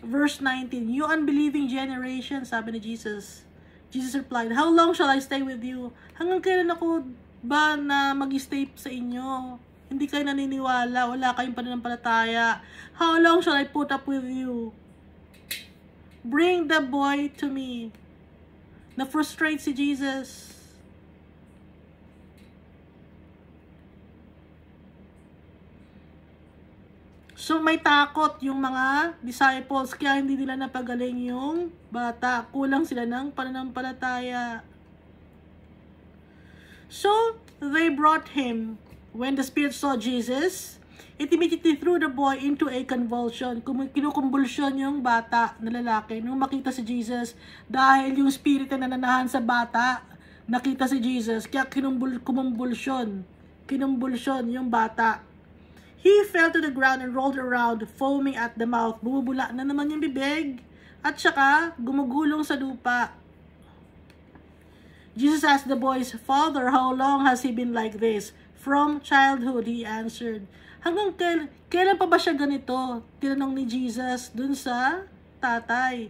Verse 19, You unbelieving generation, sabi ni Jesus. Jesus replied, How long shall I stay with you? Hanggang kailan ako ba na mag-stay sa inyo? Hindi kayo naniniwala, wala kayong pananampalataya. How long shall I put up with you? Bring the boy to me. Na-frustrate si Jesus. So may takot yung mga disciples, kaya hindi nila napagaling yung bata. Kulang sila ng pananampalataya. So they brought him. When the spirit saw Jesus, it immediately threw the boy into a convulsion. Kinukumbulsyon yung bata na lalaki nung makita si Jesus, dahil yung spirit na nananahan sa bata, nakita si Jesus, kaya kinumbulsyon yung bata. He fell to the ground and rolled around, foaming at the mouth. Bumubula na naman yung bibig, at saka gumugulong sa lupa. Jesus asked the boy's father, How long has he been like this? From childhood, he answered. Hanggang kailan pa ba siya ganito? Tinanong ni Jesus dun sa tatay.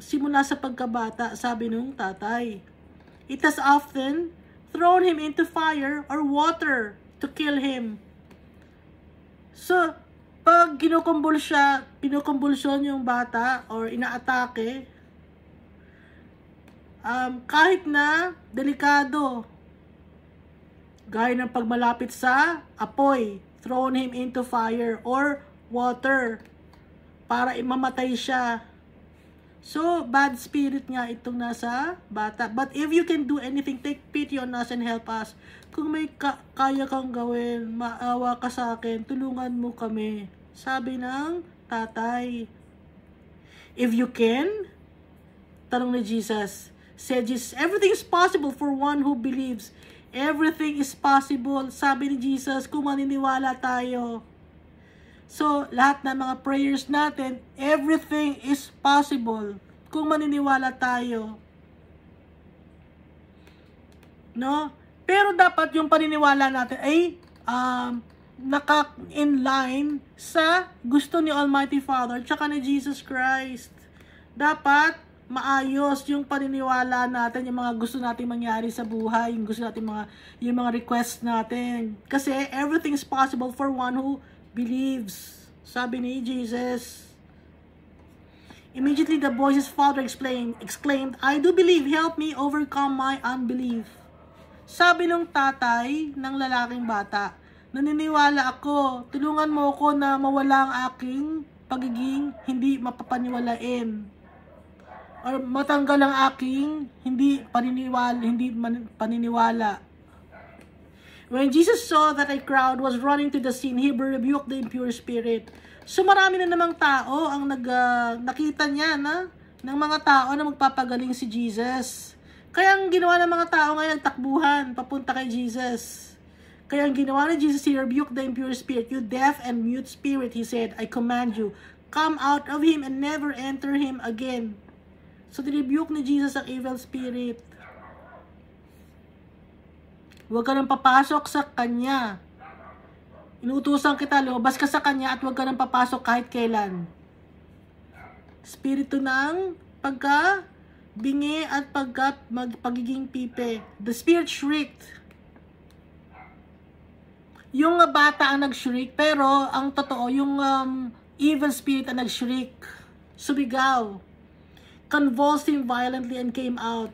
Simula sa pagkabata, sabi nung tatay. It has often thrown him into fire or water to kill him. So, pag pinukumbulsyon yung bata or inaatake, kahit na delikado, gaya ng pagmalapit sa apoy, thrown him into fire or water para imamatay siya. So, bad spirit nga itong nasa bata. But if you can do anything, take pity on us and help us. Kung may kaya kang gawin, maawa ka sa akin, tulungan mo kami. Sabi ng tatay. If you can, tanong ni Jesus, said Jesus, everything is possible for one who believes. Everything is possible, sabi ni Jesus, kung maniniwala tayo. So, lahat ng mga prayers natin, everything is possible kung maniniwala tayo. No? Pero dapat yung paniniwala natin ay in line sa gusto ni Almighty Father tsaka ni Jesus Christ. Dapat maayos yung paniniwala natin, yung mga gusto natin mangyari sa buhay, yung gusto natin yung mga request natin. Kasi everything is possible for one who believes. Sabi ni Jesus. Immediately the boy's father exclaimed, I do believe, help me overcome my unbelief. Sabi ng tatay ng lalaking bata, naniniwala ako, tulungan mo ako na mawala ang aking pagiging hindi mapapaniwalain. Or matanggal ang aking hindi paniniwala. When Jesus saw that a crowd was running to the scene, he rebuked the impure spirit. So marami na namang tao ang nakita niya ng mga tao na magpapagaling si Jesus. Kaya ang ginawa ng mga tao ngayon, takbuhan papunta kay Jesus. Kaya ang ginawa ni Jesus, he rebuked the impure spirit. You deaf and mute spirit, he said, I command you, come out of him and never enter him again. So, nirebuke ni Jesus ang evil spirit. Huwag ka nang papasok sa kanya. Inuutusan kita, lumabas ka sa kanya at huwag ka nang papasok kahit kailan. Spirito ng pagka-bingi at pagiging pipe. The spirit shrieked. Yung bata ang nag-shriek, pero ang totoo, yung evil spirit ang nag-shriek. Subigaw. Convulsing violently and came out.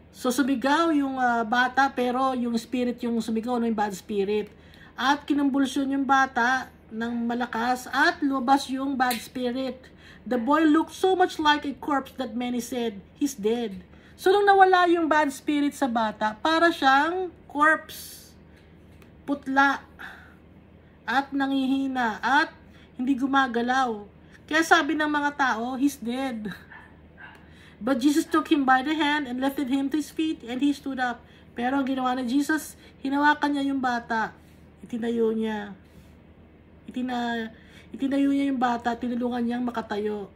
So sumigaw yung bata, pero yung spirit yung sumigaw, yung bad spirit. At kinumbulsyon yung bata ng malakas at lumabas yung bad spirit. The boy looked so much like a corpse that many said, he's dead. So nung nawala yung bad spirit sa bata, para siyang corpse. Putla. At nangihina. At hindi gumagalaw. Kaya sabi ng mga tao, he's dead. But Jesus took him by the hand and lifted him to his feet, and he stood up. Pero ang ginawa ni Jesus, hinawakan niya yung bata. Itinayo niya. Itinayo niya yung bata, tinulungan niyang makatayo.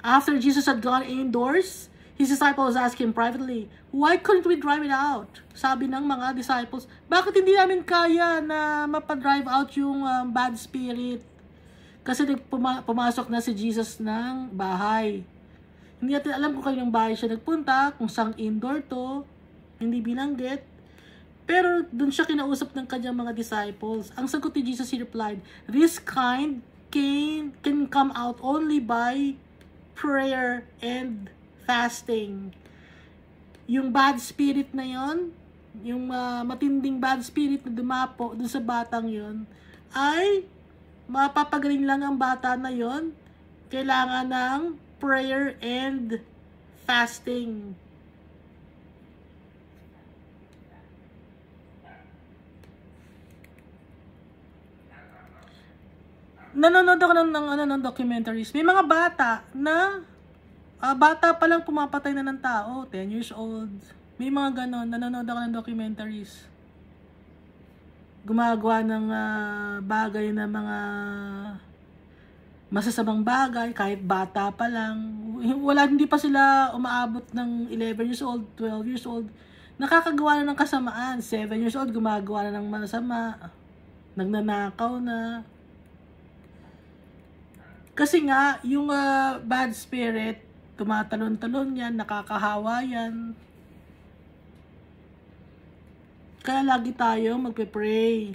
After Jesus had gone indoors, his disciples asked him privately, why couldn't we drive it out? Sabi ng mga disciples, bakit hindi namin kaya na mapadrive out yung bad spirit? Kasi pumasok na si Jesus ng bahay. Hindi natin alam kung kailang bahay siya nagpunta, kung sang indoor to, hindi binanggit. Pero dun siya kinausap ng kanyang mga disciples. Ang sagot ni Jesus, he replied, this kind can come out only by prayer and fasting. Yung bad spirit na yon, yung matinding bad spirit na dumapo dun sa batang yon, ay mapapagaling lang ang bata na yon. Kailangan ng prayer and fasting. Nanonood ako ng documentaries. May mga bata na bata pa lang pumapatay na ng tao, 10 years old. May mga ganon. Nanonood ako ng documentaries. Gumagawa ng bagay na mga masasamang bagay, kahit bata pa lang. Hindi pa sila umaabot ng 11 years old, 12 years old. Nakakagawa na ng kasamaan. 7 years old, gumagawa na ng masama. Nagnanakaw na. Kasi nga, yung bad spirit, tumatalon-talon yan, nakakahawa yan. Kaya lagi tayo magpe-pray.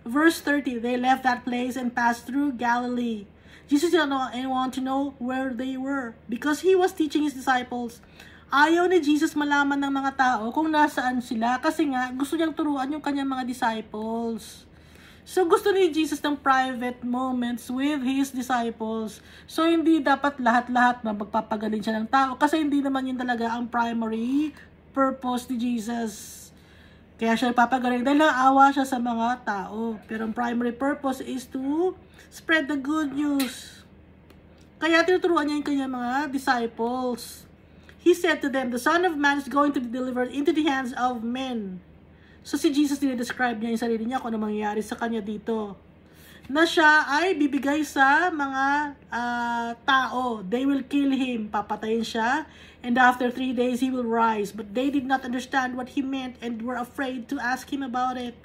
Verse 30, they left that place and passed through Galilee. Jesus did not want to know where they were because he was teaching his disciples. Ayaw ni Jesus malaman ng mga tao kung nasaan sila kasi nga gusto niyang turuan yung kanyang mga disciples. So gusto ni Jesus ng private moments with his disciples. So hindi dapat lahat-lahat na magpapagaling siya ng tao kasi hindi naman yun talaga ang primary purpose ni Jesus. Kaya siya papagaling dahil naawa siya sa mga tao. Pero ang primary purpose is to spread the good news. Kaya tinuturuan niya yung kanyang mga disciples. He said to them, the Son of Man is going to be delivered into the hands of men. So si Jesus dinidescribe niya yung sarili niya kung ano mangyayari sa kanya dito. Na siya ay bibigay sa mga tao. They will kill him. Papatayin siya. And after 3 days, he will rise. But they did not understand what he meant and were afraid to ask him about it.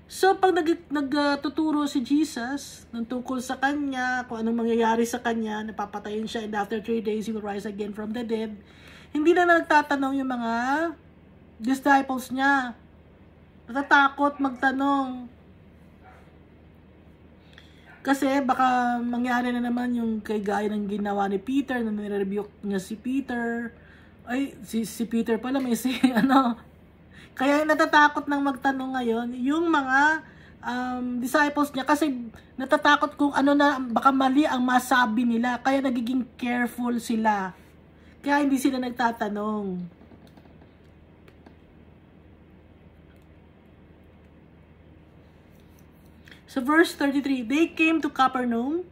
So, pag nagtuturo si Jesus ng tungkol sa kanya, kung anong mangyayari sa kanya, napapatayin siya, and after 3 days, he will rise again from the dead, hindi na nagtatanong yung mga disciples niya. Natatakot magtanong. Kasi baka mangyari na naman yung kay gaya ng ginawa ni Peter, na nire-rebuke niya si Peter. Ay, si Peter pala, may Kaya natatakot nang magtanong ngayon yung mga disciples niya, kasi natatakot kung ano na, baka mali ang masabi nila. Kaya nagiging careful sila. Kaya hindi sila nagtatanong. So verse 33, they came to Capernaum.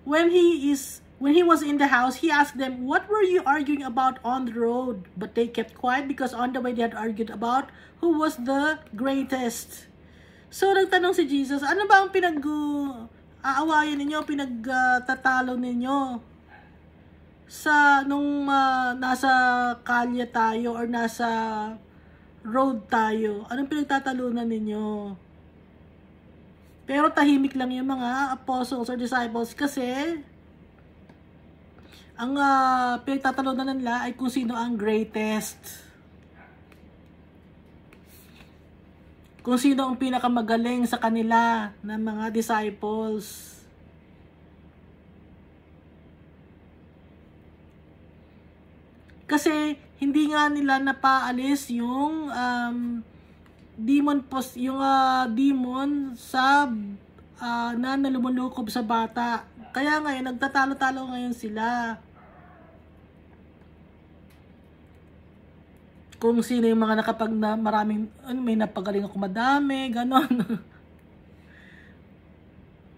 When he was in the house, he asked them, "What were you arguing about on the road?" But they kept quiet because on the way they had argued about who was the greatest. So nagtanong si Jesus, ano ba ang aawayan ninyo, pinagtatalo ninyo sa nung nasa kalye tayo or nasa road tayo? Anong pinagtatalunan ninyo? Pero tahimik lang yung mga apostles or disciples kasi ang pinagtatalunan nila ay kung sino ang greatest. Kung sino ang pinakamagaling sa kanila ng mga disciples. Kasi hindi nga nila napaalis yung demon sa na lumulukob sa bata. Kaya ngayon nagtatalo-talo ngayon sila. Kung sino yung mga maraming may napagaling ako madami, ganon.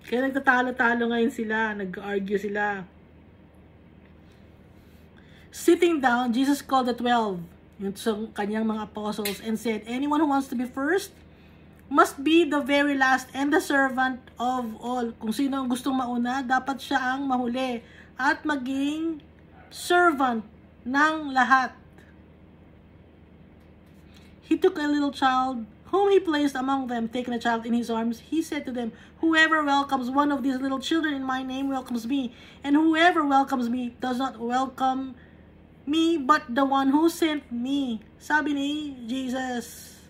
Kaya nagtatalo-talo ngayon sila, nag-argue sila. Sitting down, Jesus called the 12. Yung kanyang mga apostles, and said, "Anyone who wants to be first must be the very last and the servant of all." Kung sino ang gustong mauna, dapat siya ang mahuli at maging servant ng lahat. He took a little child whom he placed among them. Taking a child in his arms, he said to them, "Whoever welcomes one of these little children in my name welcomes me, and whoever welcomes me does not welcome me, but the one who sent me." Sabi ni Jesus.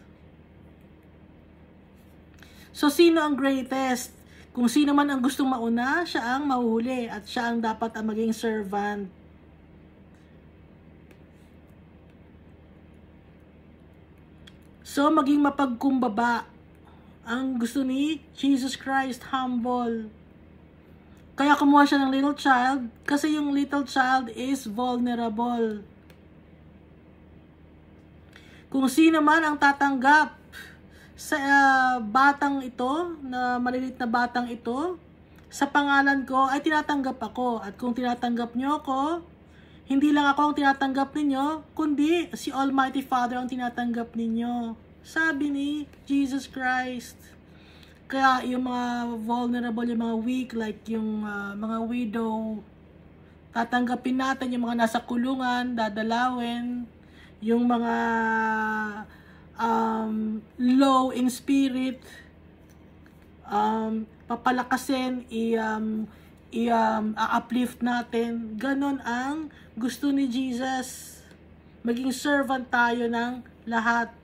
So, sino ang greatest? Kung sino man ang gustong mauna, siya ang mahuhuli at siya ang dapat ang maging servant. So, maging mapagkumbaba. Ang gusto ni Jesus Christ, humble. Kaya kumuha siya ng little child kasi yung little child is vulnerable. Kung sino man ang tatanggap sa batang ito, na malilit na batang ito, sa pangalan ko ay tinatanggap ako. At kung tinatanggap nyo ako, hindi lang ako ang tinatanggap ninyo, kundi si Almighty Father ang tinatanggap ninyo. Sabi ni Jesus Christ. Kaya yung mga vulnerable, yung mga weak, like yung mga widow, tatanggapin natin. Yung mga nasa kulungan, dadalawin. Yung mga low in spirit, papalakasin, i-uplift natin. Ganon ang gusto ni Jesus. Maging servant tayo ng lahat.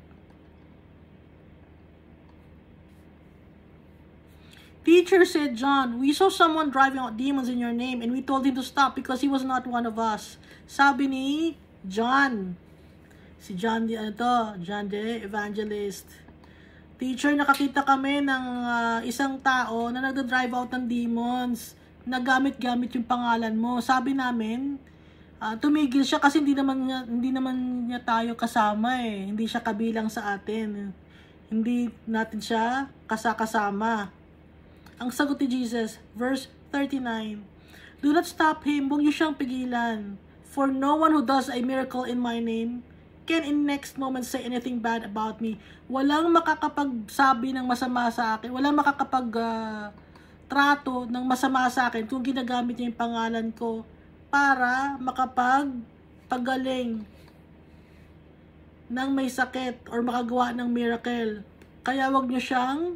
Teacher, said John, "We saw someone driving out demons in your name, and we told him to stop because he was not one of us." Sabi ni John. Si John, John the Evangelist. "Teacher, nakakita kami ng isang tao na nagda-drive out ng demons. Nagamit-gamit yung pangalan mo." Sabi namin, tumigil siya kasi hindi naman niya tayo kasama eh. Hindi siya kabilang sa atin. Hindi natin siya kasama. Ang sagot ni Jesus, verse 39, "Do not stop him, huwag niyo siyang pigilan. For no one who does a miracle in my name can in next moment say anything bad about me." Walang makakapagsabi ng masama sa akin, walang makakapagtrato ng masama sa akin kung ginagamit niya yung pangalan ko para makapagpagaling ng may sakit or makagawa ng miracle. Kaya wag niyo siyang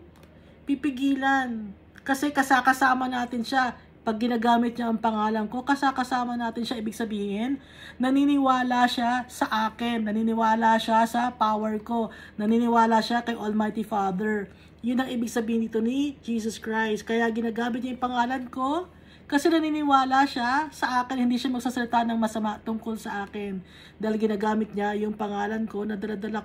pipigilan. Kasi kasama natin siya. Pag ginagamit niya ang pangalan ko, kasama natin siya. Ibig sabihin, naniniwala siya sa akin. Naniniwala siya sa power ko. Naniniwala siya kay Almighty Father. Yun ang ibig sabihin dito ni Jesus Christ. Kaya ginagamit niya yung pangalan ko kasi naniniwala siya sa akin. Hindi siya magsasalita ng masama tungkol sa akin. Dahil ginagamit niya yung pangalan ko na daladala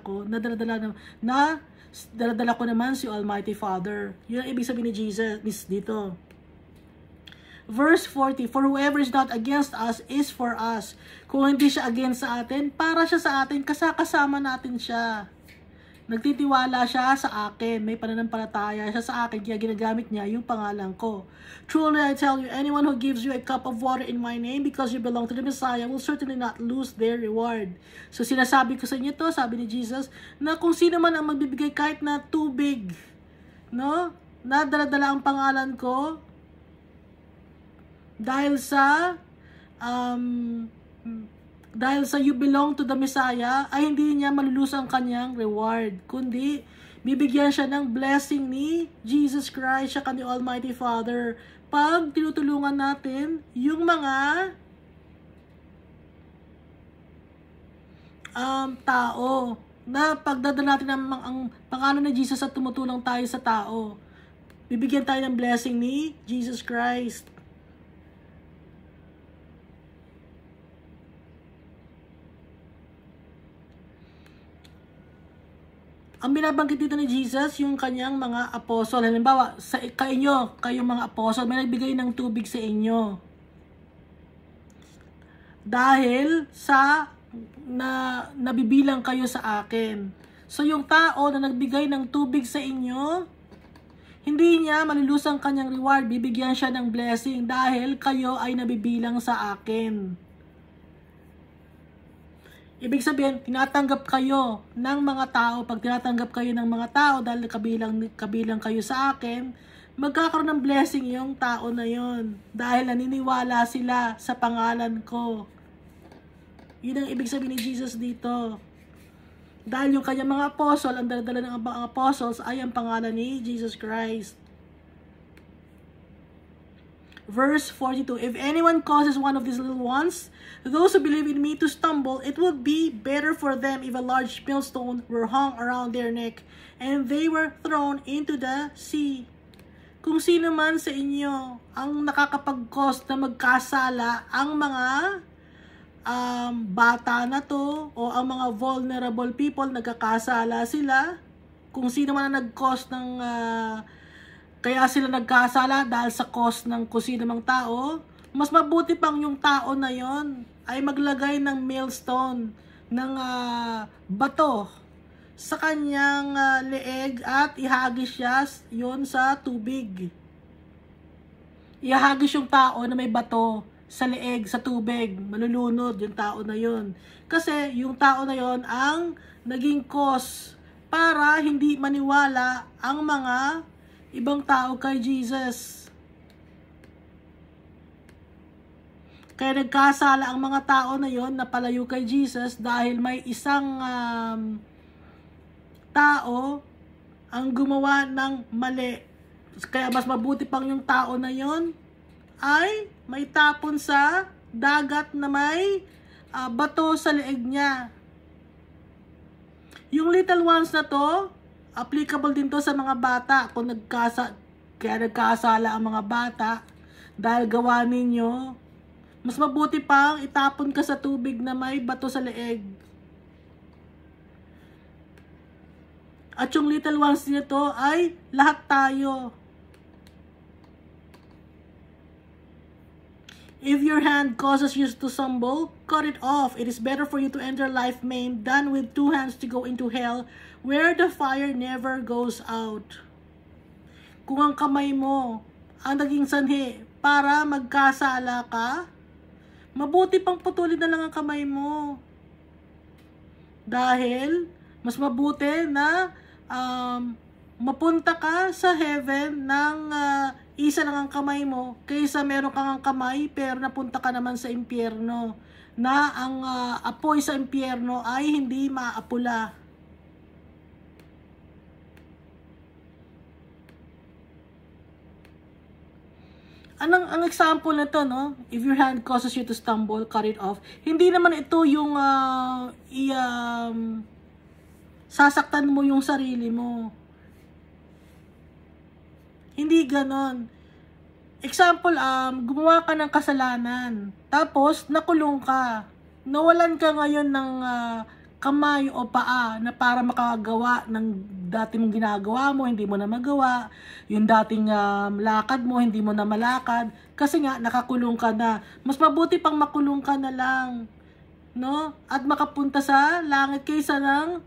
ko naman si Almighty Father. Yun ang ibig sabihin ni Jesus dito. Verse 40, for whoever is not against us is for us. Kung hindi siya against sa atin, para siya sa atin, kasama natin siya. Nagtitiwala siya sa akin, may pananampalataya siya sa akin, kaya ginagamit niya yung pangalan ko. Truly I tell you, anyone who gives you a cup of water in my name because you belong to the Messiah will certainly not lose their reward. So sinasabi ko sa inyo to, sabi ni Jesus, na kung sino man ang magbibigay kahit na tubig, no? Na dala-dala ang pangalan ko, dahil sa you belong to the Messiah, ay hindi niya malulusan ang kanyang reward, kundi bibigyan siya ng blessing ni Jesus Christ, siya ni Almighty Father, pag tinutulungan natin yung mga tao, na pagdadala natin ang pangalan ni Jesus at tumutulong tayo sa tao, bibigyan tayo ng blessing ni Jesus Christ. Ang binabanggit dito ni Jesus, yung kanyang mga apostol. Halimbawa, kayong mga apostol, may nagbigay ng tubig sa inyo. Dahil sa nabibilang kayo sa akin. So yung tao na nagbigay ng tubig sa inyo, hindi niya malulusan kanyang reward, bibigyan siya ng blessing dahil kayo ay nabibilang sa akin. Ibig sabihin, tinatanggap kayo ng mga tao. Pag tinatanggap kayo ng mga tao dahil kabilang kayo sa akin, magkakaroon ng blessing yung tao na yon dahil naniniwala sila sa pangalan ko. Yun ang ibig sabihin ni Jesus dito. Dahil yung kanyang mga apostol, ang dala ng mga apostles ay ang pangalan ni Jesus Christ. Verse 42, if anyone causes one of these little ones, those who believe in me, to stumble, it would be better for them if a large millstone were hung around their neck and they were thrown into the sea. Kung sino man sa inyo ang nakakapag-cause na magkasala, ang mga bata na to o ang mga vulnerable people, nagkakasala sila, kung sino man ang nag-cause ng kaya sila nagkasala dahil sa cause ng kung sino mang tao, mas mabuti pang yung tao na yon ay maglagay ng millstone, ng bato sa kanyang leeg at ihagis siya yon sa tubig. Ihagis yung tao na may bato sa leeg, sa tubig, malulunod yung tao na yon. Kasi yung tao na yon ang naging cause para hindi maniwala ang mga ibang tao kay Jesus. Kaya nagkasala ang mga tao na yon na palayo kay Jesus dahil may isang tao ang gumawa ng mali. Kaya mas mabuti pang yung tao na yon ay may tapon sa dagat na may bato sa leeg niya. Yung little ones na to, applicable din to sa mga bata. Kung kaya nagkasala ang mga bata dahil gawa ninyo, mas mabuti pang itapon ka sa tubig na may bato sa leeg. At yung little ones nito ay lahat tayo. If your hand causes you to stumble, cut it off. It is better for you to enter life maimed than with 2 hands to go into hell, where the fire never goes out. Kung ang kamay mo ang naging sanhi para magkasala ka, mabuti pang putulin na lang ang kamay mo. Dahil mas mabuti na mapunta ka sa heaven ng isa lang ang kamay mo kaysa meron kang kamay pero napunta ka naman sa impyerno, na ang apoy sa impyerno ay hindi maapula. Ang example na to, no? If your hand causes you to stumble, cut it off. Hindi naman ito yung sasaktan mo yung sarili mo. Hindi ganon. Example, gumawa ka ng kasalanan. Tapos, nakulong ka. Nawalan ka ngayon ng kamay o paa na para makagawa ng dati mong ginagawa mo, hindi mo na magawa. Yung dating lakad mo, hindi mo na malakad. Kasi nga, nakakulong ka na. Mas mabuti pang makulong ka na lang. No? At makapunta sa langit kaysa ng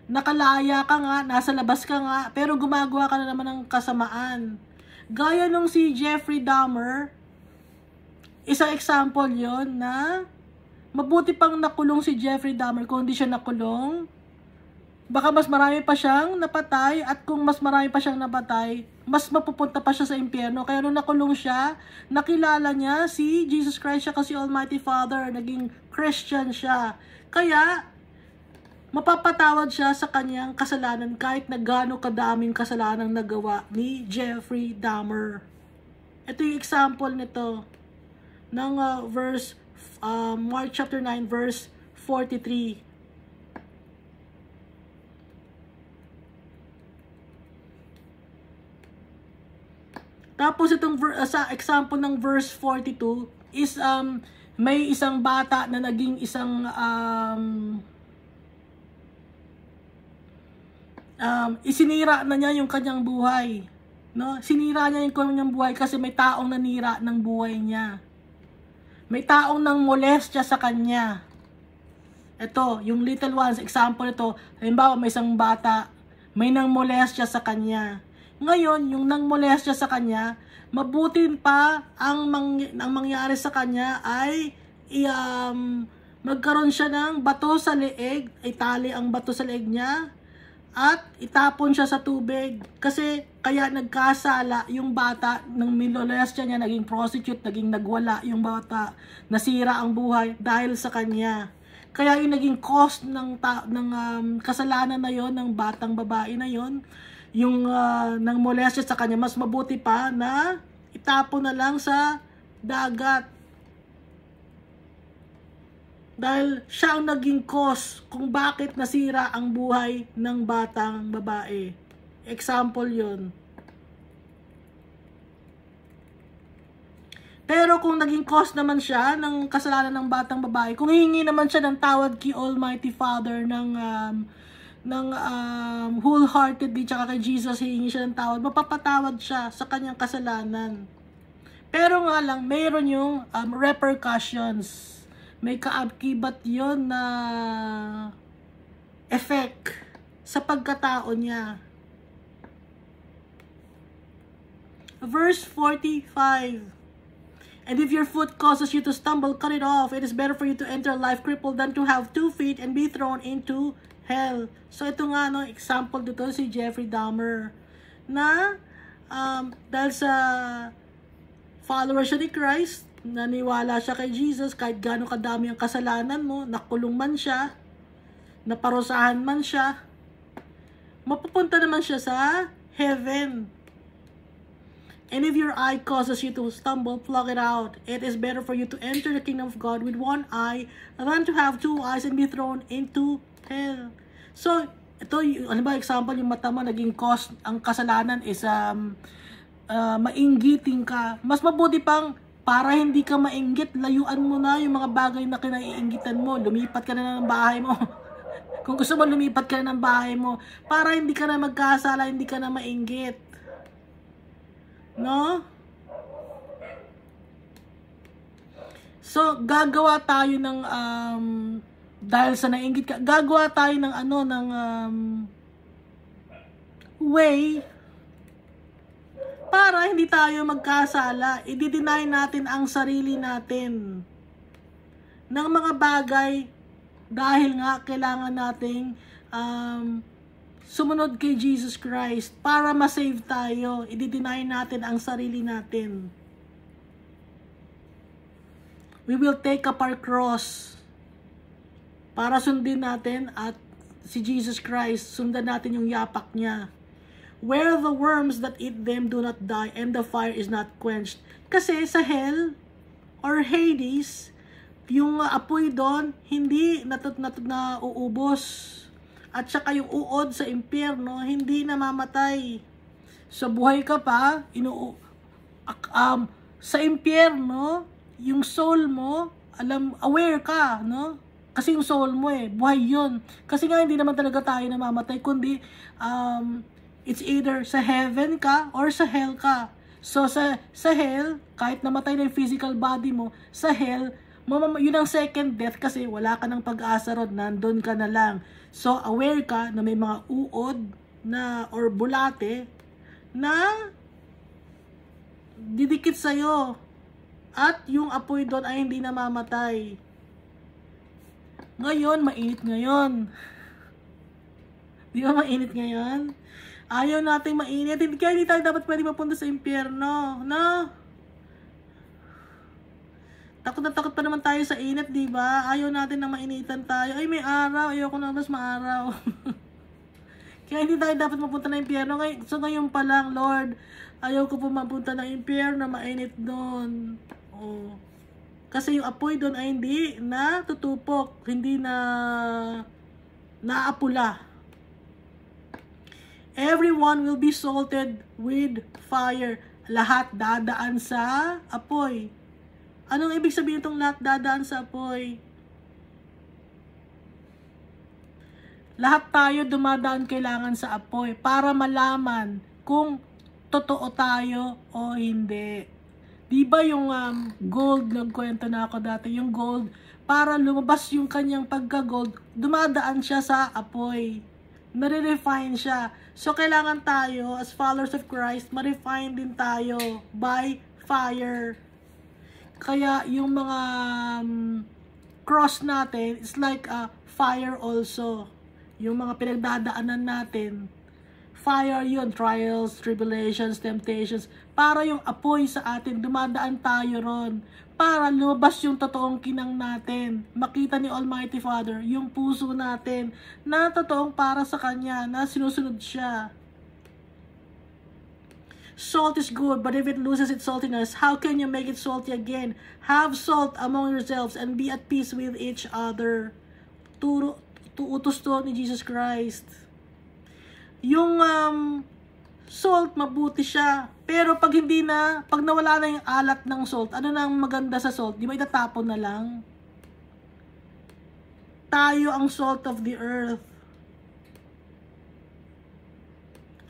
nakalaya ka nga, nasa labas ka nga, pero gumagawa ka na naman ng kasamaan. Gaya nung si Jeffrey Dahmer, isang example yon na mabuti pang nakulong si Jeffrey Dahmer kung hindi siya nakulong. Baka mas marami pa siyang napatay, at kung mas marami pa siyang napatay, mas mapupunta pa siya sa impyerno. Kaya nung nakulong siya, nakilala niya si Jesus Christ siya kasi Almighty Father, naging Christian siya. Kaya, mapapatawad siya sa kanyang kasalanan kahit na gaano kadaming kasalanang nagawa ni Jeffrey Dahmer. Ito yung example nito ng Mark chapter 9 verse 43. Tapos itong sa example ng verse 42 is may isang bata na naging isang isinira na niya yung kanyang buhay. No? Sinira niya yung kanyang buhay kasi may taong nanira ng buhay niya. May taong nang molestya sa kanya. Ito, yung little ones, example ito, halimbawa may isang bata, may nang molestya sa kanya. Ngayon, yung nang molestya sa kanya, mabuti pa ang mangyari sa kanya ay magkaroon siya ng bato sa leeg, itali ang bato sa leeg niya, at itapon siya sa tubig. Kasi kaya nagkasala yung bata ng minolestya niya, naging prostitute, naging nagwala yung bata, nasira ang buhay dahil sa kanya. Kaya yung naging cause ng kasalanan na yon ng batang babae na yon, yung nang molestya sa kanya, mas mabuti pa na itapon na lang sa dagat. Dahil siya ang naging cause kung bakit nasira ang buhay ng batang babae. Example yon. Pero kung naging cause naman siya ng kasalanan ng batang babae, kung hihingi naman siya ng tawad kay Almighty Father ng wholeheartedly, tsaka kay Jesus, hihingi siya ng tawad, mapapatawad siya sa kanyang kasalanan. Pero nga lang, mayroon yung repercussions. May kaakibat yun na effect sa pagkatao niya. Verse 45. And if your foot causes you to stumble, cut it off. It is better for you to enter life crippled than to have 2 feet and be thrown into hell. So ito nga, no, example dito si Jeffrey Dahmer na dahil sa follower siya ni Christ, naniwala siya kay Jesus, kahit gaano kadami ang kasalanan mo, nakulong man siya, naparusahan man siya, mapupunta naman siya sa heaven. And if your eye causes you to stumble, pluck it out. It is better for you to enter the kingdom of God with 1 eye than to have 2 eyes and be thrown into hell. So, ito, ano ba example, yung mata mo, naging cause, ang kasalanan is mainggiting ka. Mas mabuti pang, para hindi ka mainggit, layuan mo na yung mga bagay na kinaiinggitan mo. Lumipat ka na ng bahay mo. Kung gusto mo, lumipat ka na ng bahay mo. Para hindi ka na magkasala, hindi ka na mainggit. No? So, gagawa tayo ng dahil sa nainggit ka, gagawa tayo ng way para hindi tayo magkasala. I-deny natin ang sarili natin ng mga bagay dahil nga kailangan nating sumunod kay Jesus Christ para ma-save tayo. I-deny natin ang sarili natin. We will take up our cross para sundin natin at si Jesus Christ, sundan natin yung yapak niya. where the worms that eat them do not die, and the fire is not quenched. Kasi sa hell, or Hades, yung apoy doon, hindi nauubos. At saka yung uod sa impyerno, hindi namamatay. So buhay ka pa, sa impyerno, yung soul mo, aware ka, no? Kasi yung soul mo buhay yun. Kasi nga hindi naman talaga tayo namamatay, kundi it's either sa heaven ka or sa hell ka. So sa hell, kahit namatay na yung physical body mo, sa hell, yun ang second death kasi wala ka ng pag-asa ron, nandun ka na lang. So aware ka na may mga uod na or bulate na didikit sa'yo. At yung apoy doon ay hindi namamatay. Ngayon, mainit ngayon. Di ba mainit ngayon? Ayaw nating mainit. Kaya hindi tayo dapat pwede mapunta sa impyerno. No? Takot na takot pa naman tayo sa init, di ba? Ayaw natin na mainitan tayo. Ay, may araw. Ayoko na mas maaraw. Kaya hindi tayo dapat mapunta ng impyerno. So ngayon pa lang, Lord, ayaw ko po mapunta ng impyerno, mainit doon. Oh. Kasi yung apoy doon ay hindi na tutupok, hindi na naapula. Everyone will be salted with fire. Lahat dadaan sa apoy. Anong ibig sabihin itong lahat dadaan sa apoy? Lahat tayo dumadaan kailangan sa apoy para malaman kung totoo tayo o hindi. Di ba yung gold, nagkwento na ako dati, yung gold, para lumabas yung kanyang pagka-gold, dumadaan siya sa apoy. Nare-refine siya. So, kailangan tayo, as followers of Christ, ma-refine din tayo by fire. Kaya, yung mga cross natin, is like a fire also. Yung mga pinagdadaanan natin, fire yun, trials, tribulations, temptations, para yung apoy sa atin, dumadaan tayo ron, para lumabas yung totoong kinang natin, makita ni Almighty Father, yung puso natin, na totoong para sa Kanya, na sinusunod siya. Salt is good, but if it loses its saltiness, how can you make it salty again? Have salt among yourselves, and be at peace with each other. Utos to ni Jesus Christ. Yung salt, mabuti siya. Pero pag nawala na yung alat ng salt, ano na ang maganda sa salt? Di ba itatapon na lang? Tayo ang salt of the earth.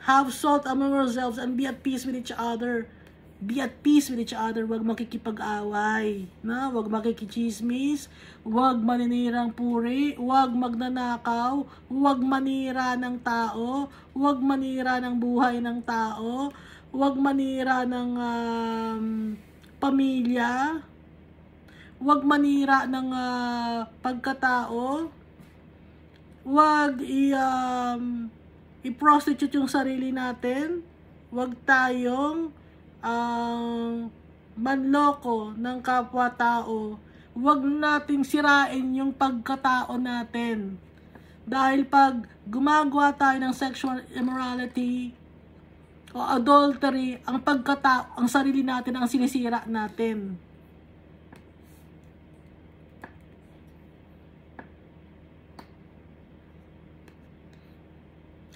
Have salt among yourselves and be at peace with each other. Be at peace with each other. Huwag makikipag-away. Na? Huwag makikichismis. Huwag maninirang puri. Huwag magnanakaw. Huwag manira ng tao. Huwag manira ng buhay ng tao. Huwag manira ng pamilya. Huwag manira ng pagkatao. Huwag i-prostitute yung sarili natin. Huwag tayong manloko ng kapwa-tao. Huwag nating sirain yung pagkatao natin. Dahil pag gumagawa tayo ng sexual immorality o adultery, ang pagkatao, ang sarili natin ang sinisira natin.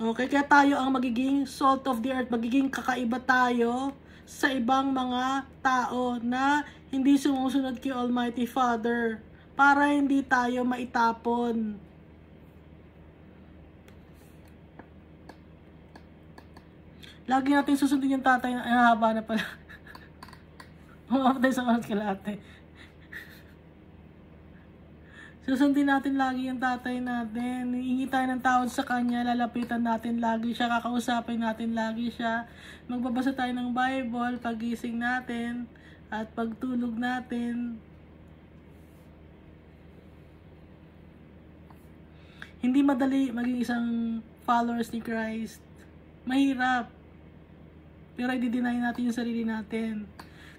Okay, kaya tayo ang magiging salt of the earth, magiging kakaiba tayo sa ibang mga tao na hindi sumusunod kay Almighty Father para hindi tayo maitapon. Lagi natin susundin yung tatay na, ay haba na pala. Umamatay sa kalat kalate. Susundin natin lagi yung tatay natin. Hihingi tayo ng tawad sa kanya. Lalapitan natin lagi siya. Kakausapin natin lagi siya. Magbabasa tayo ng Bible. Pagising natin. At pagtulog natin. Hindi madali maging isang followers ni Christ. Mahirap. Pero i-deny natin yung sarili natin.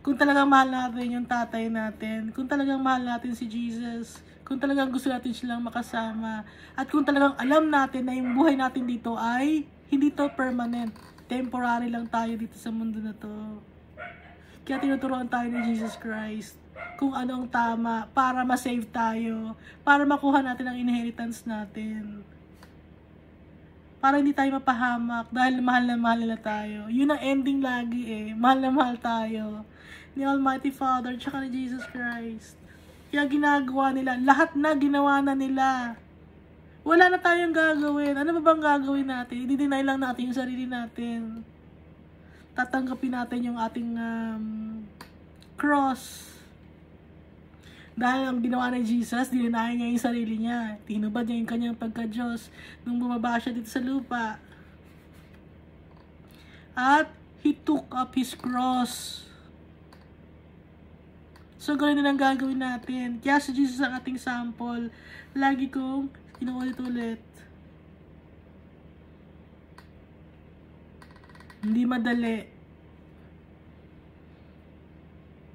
Kung talagang mahal natin yung tatay natin. Kung talagang mahal natin si Jesus. Kung talagang gusto natin silang makasama. At kung talagang alam natin na yung buhay natin dito ay hindi to permanent. temporary lang tayo dito sa mundo na to. Kaya tinuturuan tayo ni Jesus Christ kung ano ang tama para ma-save tayo, para makuha natin ang inheritance natin. Para hindi tayo mapahamak dahil mahal na mahal nila tayo. Yun ang ending lagi mahal na mahal tayo ni Almighty Father tsaka ni Jesus Christ. Kaya ginagawa nila, lahat na ginawa na nila. Wala na tayong gagawin. Ano ba bang gagawin natin? I-deny lang natin yung sarili natin. Tatanggapin natin yung ating cross. Dahil ang ginawa ni Jesus, dininahin niya yung sarili niya. Tinubad niya yung kanyang pagka-Diyos nung bumaba siya dito sa lupa. At He took up His cross. So, ganun din ang gagawin natin. Kaya si Jesus ang ating sample. Lagi kong inuulit-ulit. Hindi madali.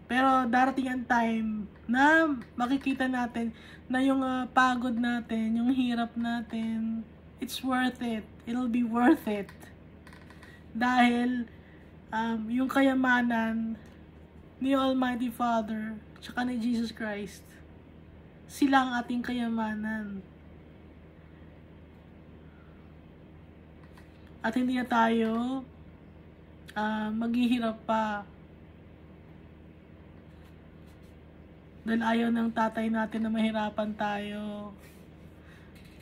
Pero darating ang time na makikita natin na yung pagod natin, yung hirap natin, it's worth it. It'll be worth it. Dahil yung kayamanan ni Almighty Father tsaka ni Jesus Christ, sila ang ating kayamanan. At hindi na tayo maghihirap pa. Dahil ayaw ng tatay natin na mahirapan tayo.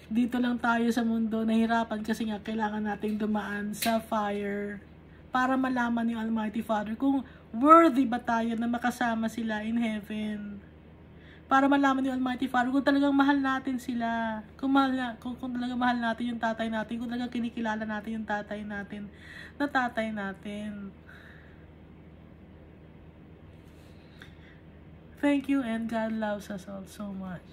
Dito lang tayo sa mundo nahirapan kasi nga kailangan nating dumaan sa fire para malaman ni Almighty Father kung worthy ba tayo na makasama sila in heaven. Para malaman ni Almighty Father kung talagang mahal natin sila. Kung talagang mahal natin yung tatay natin. Kung talagang kinikilala natin yung tatay natin. Na tatay natin. Thank you and God loves us all so much.